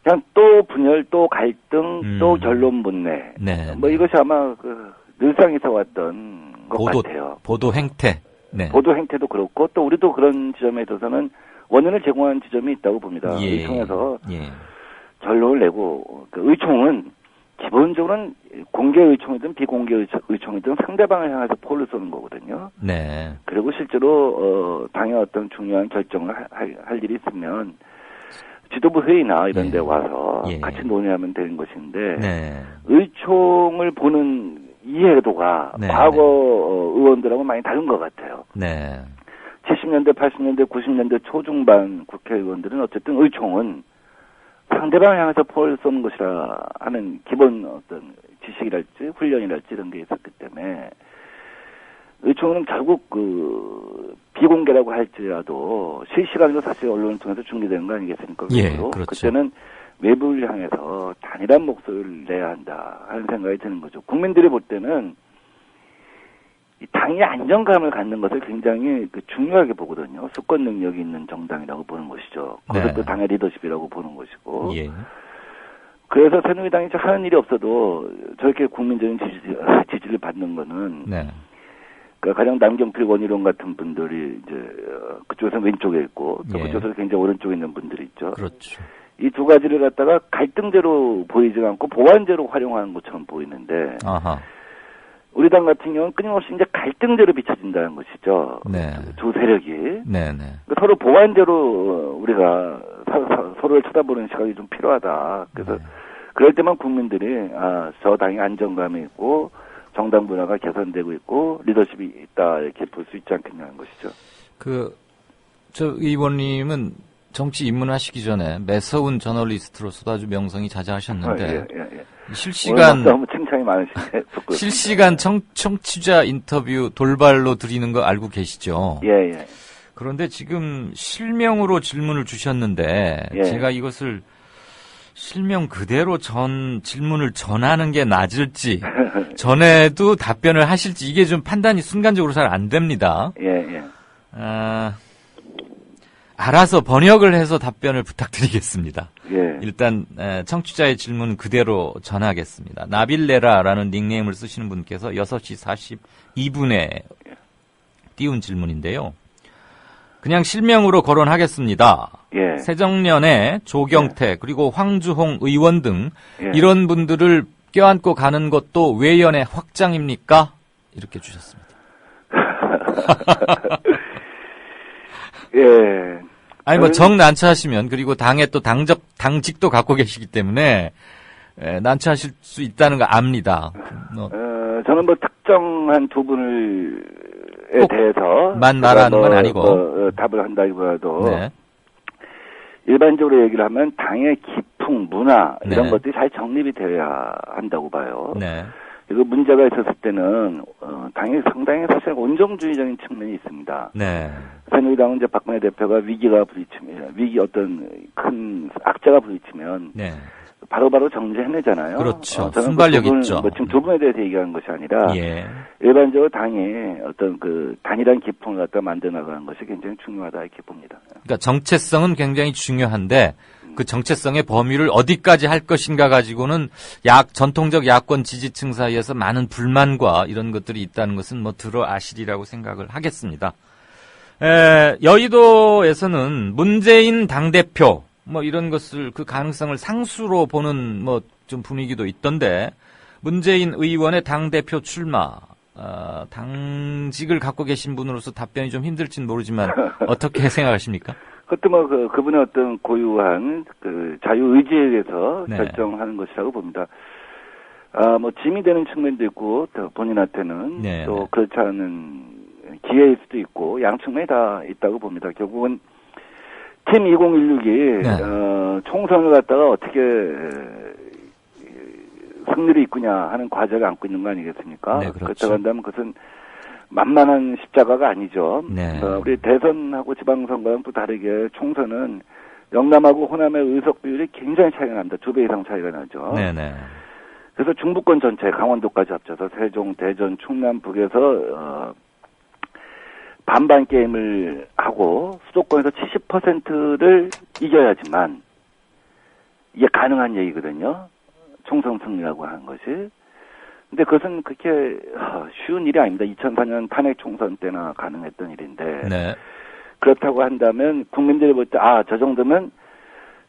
그냥 또 분열, 또 갈등, 또 결론 못 내. 네. 뭐 이것이 아마 그 늘상에서 왔던 것 같아요. 보도 행태. 네. 보도 행태도 그렇고 또 우리도 그런 지점에 있어서는 원인을 제공한 지점이 있다고 봅니다. 예. 의총에서 예. 결론을 내고 그 의총은 기본적으로는 공개 의총이든 비공개 의총이든 상대방을 향해서 포를 쏘는 거거든요. 네. 그리고 실제로 당의 어떤 중요한 결정을 할 일이 있으면 지도부 회의나 이런 데 와서 같이 논의하면 되는 것인데 네. 의총을 보는 이해도가 네. 과거 의원들하고 많이 다른 것 같아요. 네. 70년대, 80년대, 90년대 초중반 국회의원들은 어쨌든 의총은 상대방을 향해서 포를 쏘는 것이라 하는 기본 어떤 지식이랄지 훈련이랄지 이런 게 있었기 때문에 의총은 결국 그 비공개라고 할지라도 실시간으로 사실 언론을 통해서 중계되는 거 아니겠습니까? 예, 그렇죠. 그때는 외부를 향해서 단일한 목소리를 내야 한다 하는 생각이 드는 거죠. 국민들이 볼 때는 이 당이 안정감을 갖는 것을 굉장히 중요하게 보거든요. 수권 능력이 있는 정당이라고 보는 것이죠. 그것도 당의 리더십이라고 보는 것이고. 예. 그래서 새누리당이 하는 일이 없어도 저렇게 국민적인 지지를 받는 거는 네. 그러니까 가령 남경필 원희룡 같은 분들이 이제 그쪽에서 왼쪽에 있고 또 예. 그쪽에서 굉장히 오른쪽에 있는 분들이 있죠. 그렇죠. 이 두 가지를 갖다가 갈등제로 보이지 않고 보완제로 활용하는 것처럼 보이는데 아하. 우리 당 같은 경우는 끊임없이 이제 갈등제로 비춰진다는 것이죠. 네. 두 세력이 네네. 서로 보완제로 우리가 서로를 쳐다보는 시각이 좀 필요하다. 그래서 그럴 때만 국민들이 저 당이 안정감이 있고 정당 문화가 개선되고 있고 리더십이 있다 이렇게 볼 수 있지 않겠냐는 것이죠. 저 의원님은 정치 입문하시기 전에 매서운 저널리스트로서도 아주 명성이 자자하셨는데 실시간 너무 칭찬이 많으신데 실시간 청취자 인터뷰 돌발로 드리는 거 알고 계시죠? 예. 그런데 지금 실명으로 질문을 주셨는데 제가 이것을 실명 그대로 질문을 전하는 게 맞을지 전에도 답변을 하실지 이게 좀 판단이 순간적으로 잘 안 됩니다. 예. 알아서 번역을 해서 답변을 부탁드리겠습니다. 예. 일단 청취자의 질문 그대로 전하겠습니다. 나빌레라라는 닉네임을 쓰시는 분께서 6시 42분에 띄운 질문인데요. 그냥 실명으로 거론하겠습니다. 예. 새정년에 조경태 그리고 황주홍 의원 등 예. 이런 분들을 껴안고 가는 것도 외연의 확장입니까? 이렇게 주셨습니다. 예. 아니 정난처하시면 그리고 당에 또 당직도 갖고 계시기 때문에 난처하실 수 있다는 거 압니다. 저는 특정한 두 분에 대해서 말하는 건 아니고 답을 한다기보다도 네. 일반적으로 얘기를 하면 당의 기풍, 문화 이런 네. 것들이 잘 정립이 되어야 한다고 봐요. 네. 이거 문제가 있었을 때는 당이 상당히 사실 온정주의적인 측면이 있습니다. 네. 새누리당은 이제 박근혜 대표가 위기 어떤 큰 악재가 부딪히면 네. 바로바로 정지해내잖아요. 그렇죠. 저는 순발력 있죠. 지금 두 분에 대해서 얘기하는 것이 아니라 일반적으로 당의 어떤 단일한 기풍을 갖다 만들어 나가는 것이 굉장히 중요하다 이렇게 봅니다. 그러니까 정체성은 굉장히 중요한데 그 정체성의 범위를 어디까지 할 것인가 가지고는 전통적 야권 지지층 사이에서 많은 불만과 이런 것들이 있다는 것은 들어 아시리라고 생각을 하겠습니다. 여의도에서는 문재인 당대표 뭐 이런 것을 그 가능성을 상수로 보는 뭐 좀 분위기도 있던데 문재인 의원의 당대표 출마 당직을 갖고 계신 분으로서 답변이 좀 힘들진 모르지만 어떻게 생각하십니까? 그것도 뭐 그분의 어떤 고유한 그 자유 의지에 의해서 네. 결정하는 것이라고 봅니다. 뭐 짐이 되는 측면도 있고 또 본인한테는 네, 또 네. 그렇지 않은 기회일 수도 있고 양측면이 다 있다고 봅니다. 결국은 팀 2016이 네. 총선을 갖다가 어떻게 승리를 이끄냐 하는 과제를 안고 있는 거 아니겠습니까? 네, 그렇죠. 그렇다고 한다면 그것은 만만한 십자가가 아니죠. 네. 우리 대선하고 지방선거랑 또 다르게 총선은 영남하고 호남의 의석 비율이 굉장히 차이가 납니다. 2배 이상 차이가 나죠. 네네. 그래서 중부권 전체 강원도까지 합쳐서 세종, 대전, 충남, 북에서 반반 게임을 하고 수도권에서 70%를 이겨야지만 이게 가능한 얘기거든요. 총선 승리라고 하는 것이. 근데 그것은 그렇게 쉬운 일이 아닙니다. 2004년 탄핵 총선 때나 가능했던 일인데. 네. 그렇다고 한다면 국민들이 볼 때 저 정도면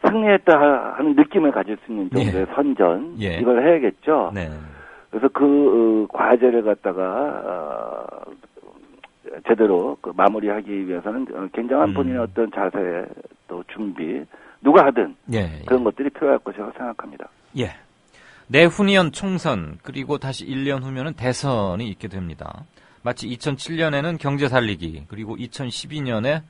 승리했다 하는 느낌을 가질 수 있는 정도의 선전 이걸 해야겠죠. 네. 그래서 그 과제를 갖다가 제대로 마무리하기 위해서는 굉장한 본인의 어떤 자세 또 준비 누가 하든 그런 것들이 필요할 것이라고 생각합니다. 예. 내후년 총선 그리고 다시 1년 후면은 대선이 있게 됩니다. 마치 2007년에는 경제 살리기 그리고 2012년에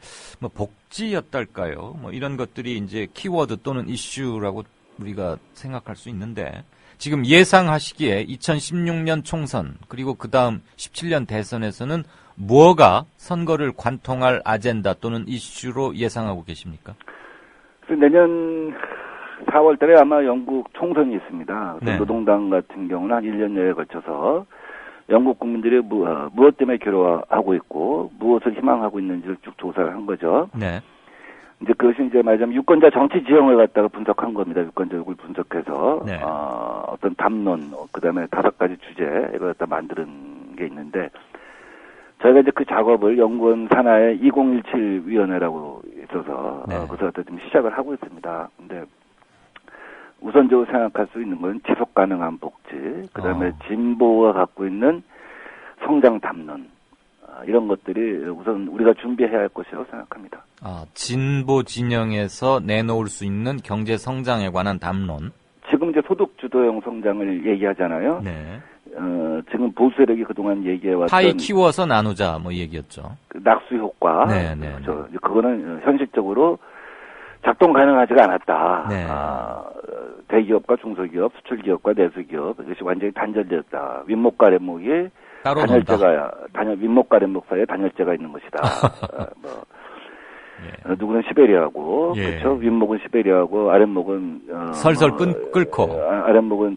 뭐 복지였달까요? 뭐 이런 것들이 이제 키워드 또는 이슈라고 우리가 생각할 수 있는데 지금 예상하시기에 2016년 총선 그리고 그다음 17년 대선에서는 무엇가 선거를 관통할 아젠다 또는 이슈로 예상하고 계십니까? 내년 4월 달에 아마 영국 총선이 있습니다. 네. 노동당 같은 경우는 한 1년여에 걸쳐서 영국 국민들이 무엇 때문에 괴로워하고 있고 무엇을 희망하고 있는지를 쭉 조사를 한 거죠. 네. 이제 그것이 이제 말하자면 유권자 정치 지형을 갖다가 분석한 겁니다. 유권자를 분석해서 네. 어떤 담론, 그다음에 5가지 주제 이걸 갖다 만드는 게 있는데 저희가 이제 그 작업을 연구원 산하의 2017 위원회라고 있어서 그것을 갖다 지금 시작을 하고 있습니다. 근데 우선적으로 생각할 수 있는 건 지속 가능한 복지, 그다음에 진보가 갖고 있는 성장 담론 이런 것들이 우선 우리가 준비해야 할 것이라고 생각합니다. 진보 진영에서 내놓을 수 있는 경제 성장에 관한 담론. 지금 이제 소득 주도형 성장을 얘기하잖아요. 네. 지금 보수 세력이 그동안 얘기해왔던 파이 키워서 나누자 뭐 얘기였죠. 그 낙수 효과. 네. 그렇죠. 그거는 현실적으로 작동 가능하지가 않았다. 네. 대기업과 중소기업, 수출기업과 내수기업 이것이 완전히 단절되었다. 윗목과 아랫목이 따로 윗목과 아랫목 사이에 단열재가 있는 것이다. 누구는 시베리아고, 그렇죠. 윗목은 시베리아고 아랫목은 설설 끓고 아랫목은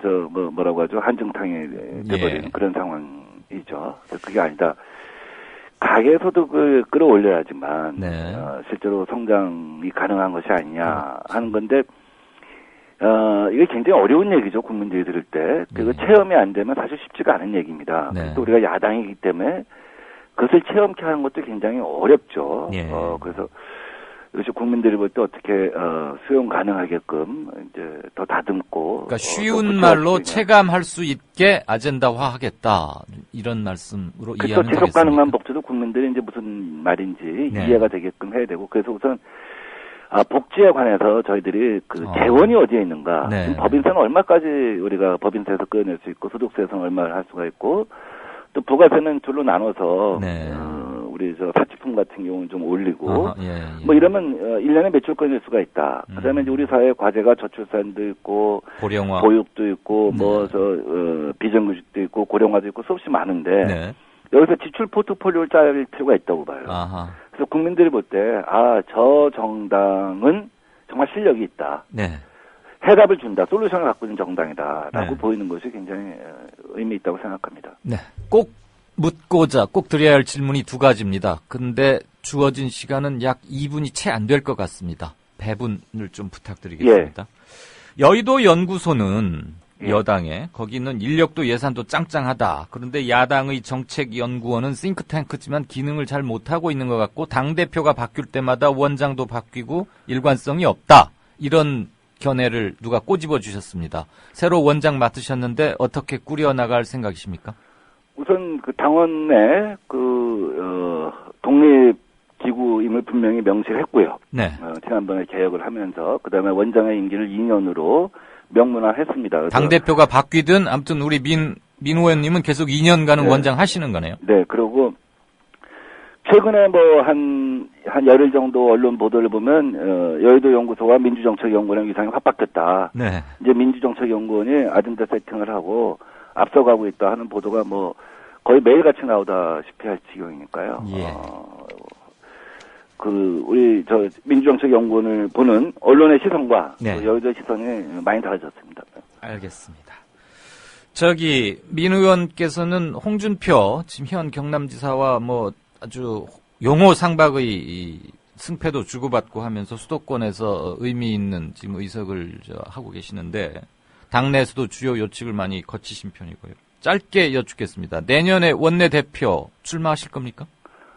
뭐라고 하죠? 한증탕이 돼버리는 그런 상황이죠. 그게 아니다. 가계 소득을 끌어올려야지만 실제로 성장이 가능한 것이 아니냐 하는 건데 이게 굉장히 어려운 얘기죠. 국민들이 들을 때. 그리고 체험이 안 되면 사실 쉽지가 않은 얘기입니다. 또 우리가 야당이기 때문에 그것을 체험케 하는 것도 굉장히 어렵죠. 그래서 이것이 국민들이 볼 때 어떻게 수용 가능하게끔 이제 더 다듬고 그러니까 쉬운 말로 체감할 수 있게 아젠다화하겠다 이런 말씀으로 이해하면 되겠습니다. 지속 가능한 복지도 국민들이 이제 무슨 말인지 이해가 되게끔 해야 되고 그래서 우선 복지에 관해서 저희들이 그 재원이 어디에 있는가 지금 법인세는 얼마까지 우리가 법인세에서 끌어낼 수 있고 소득세에서는 얼마를 할 수가 있고 또 부가세는 둘로 나눠서 우리 사치품 같은 경우는 좀 올리고 뭐 이러면 1년에 매출 꺼낼 수가 있다. 그다음에 이제 우리 사회 과제가 저출산도 있고 고령화, 보육도 있고 비정규직도 있고 고령화도 있고 수없이 많은데 여기서 지출 포트폴리오를 짤 필요가 있다고 봐요. 그래서 국민들이 볼 때 저 정당은 정말 실력이 있다. 해답을 준다. 솔루션을 갖고 있는 정당이다라고 보이는 것이 굉장히 의미 있다고 생각합니다. 꼭 묻고자 꼭 드려야 할 질문이 2가지입니다. 근데 주어진 시간은 약 2분이 채 안 될 것 같습니다. 배분을 좀 부탁드리겠습니다. 여의도 연구소는 여당에 거기는 인력도 예산도 짱짱하다. 그런데 야당의 정책연구원은 싱크탱크지만 기능을 잘 못하고 있는 것 같고 당대표가 바뀔 때마다 원장도 바뀌고 일관성이 없다. 이런 견해를 누가 꼬집어 주셨습니다. 새로 원장 맡으셨는데 어떻게 꾸려나갈 생각이십니까? 우선 그 당원의 독립기구임을 분명히 명시했고요. 네. 지난번에 개혁을 하면서 그다음에 원장의 임기를 2년으로 명문화했습니다. 당대표가 바뀌든 아무튼 우리 민 의원님은 계속 2년간은 네. 원장 하시는 거네요. 네. 그리고 최근에 한 열흘 정도 언론 보도를 보면 여의도 연구소와 민주정책연구원의 위상이 확 바뀌었다. 네. 이제 민주정책연구원이 아젠다 세팅을 하고 앞서가고 있다 하는 보도가 뭐 거의 매일같이 나오다시피 할 지경이니까요. 예. 우리 민주정책연구원을 보는 언론의 시선과 네. 여의도의 시선이 많이 달라졌습니다. 알겠습니다. 민 의원께서는 홍준표 지금 현 경남지사와 뭐 아주 용호 상박의 승패도 주고받고 하면서 수도권에서 의미 있는 지금 의석을 하고 계시는데 당내에서도 주요 요직을 많이 거치신 편이고요. 짧게 여쭙겠습니다. 내년에 원내대표 출마하실 겁니까?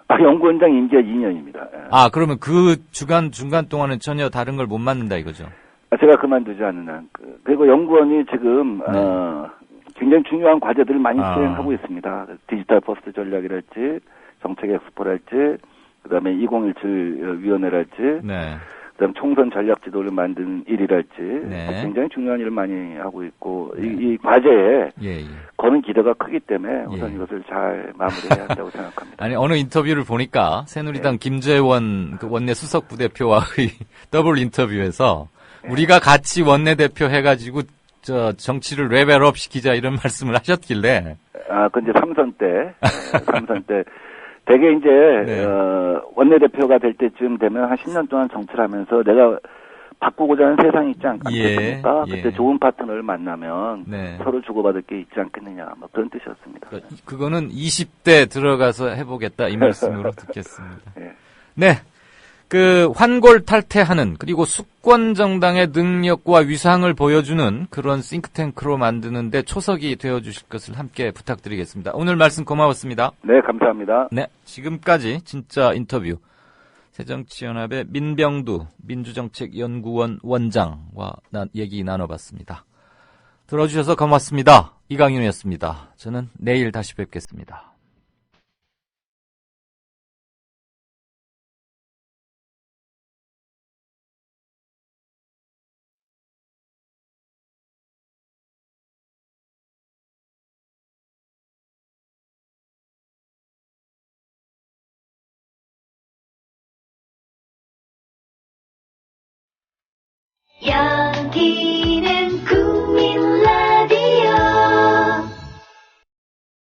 연구원장 임기가 2년입니다. 예. 그러면 그 중간 동안은 전혀 다른 걸 못 맡는다 이거죠? 제가 그만두지 않는 한. 그리고 연구원이 지금 굉장히 중요한 과제들을 많이 수행하고 있습니다. 디지털 퍼스트 전략이랄지 정책 엑스포랄지 그다음에 2017 위원회랄지 네. 그다음 총선 전략 지도를 만든 일이랄지 네. 굉장히 중요한 일을 많이 하고 있고 이 과제에 거는 기대가 크기 때문에 우선 이것을 잘 마무리해야 한다고 생각합니다. 아니 어느 인터뷰를 보니까 새누리당 김재원 그 원내 수석 부대표와의 더블 인터뷰에서 우리가 같이 원내대표 해가지고 정치를 레벨업 시키자 이런 말씀을 하셨길래 그 이제 삼선 때 되게 이제 원내대표가 될 때쯤 되면 한 10년 동안 정치를 하면서 내가 바꾸고자 하는 세상이 있지 않겠습니까? 그때 좋은 파트너를 만나면 서로 주고받을 게 있지 않겠느냐 뭐 그런 뜻이었습니다. 그거는 20대 들어가서 해보겠다 이 말씀으로 듣겠습니다. 네. 그 환골 탈퇴하는 그리고 수권 정당의 능력과 위상을 보여주는 그런 싱크탱크로 만드는데 초석이 되어주실 것을 함께 부탁드리겠습니다. 오늘 말씀 고마웠습니다. 네, 감사합니다. 네, 지금까지 진짜 인터뷰 새정치연합의 민병두 민주정책연구원 원장과 얘기 나눠봤습니다. 들어주셔서 고맙습니다. 이강윤이었습니다. 저는 내일 다시 뵙겠습니다. 여기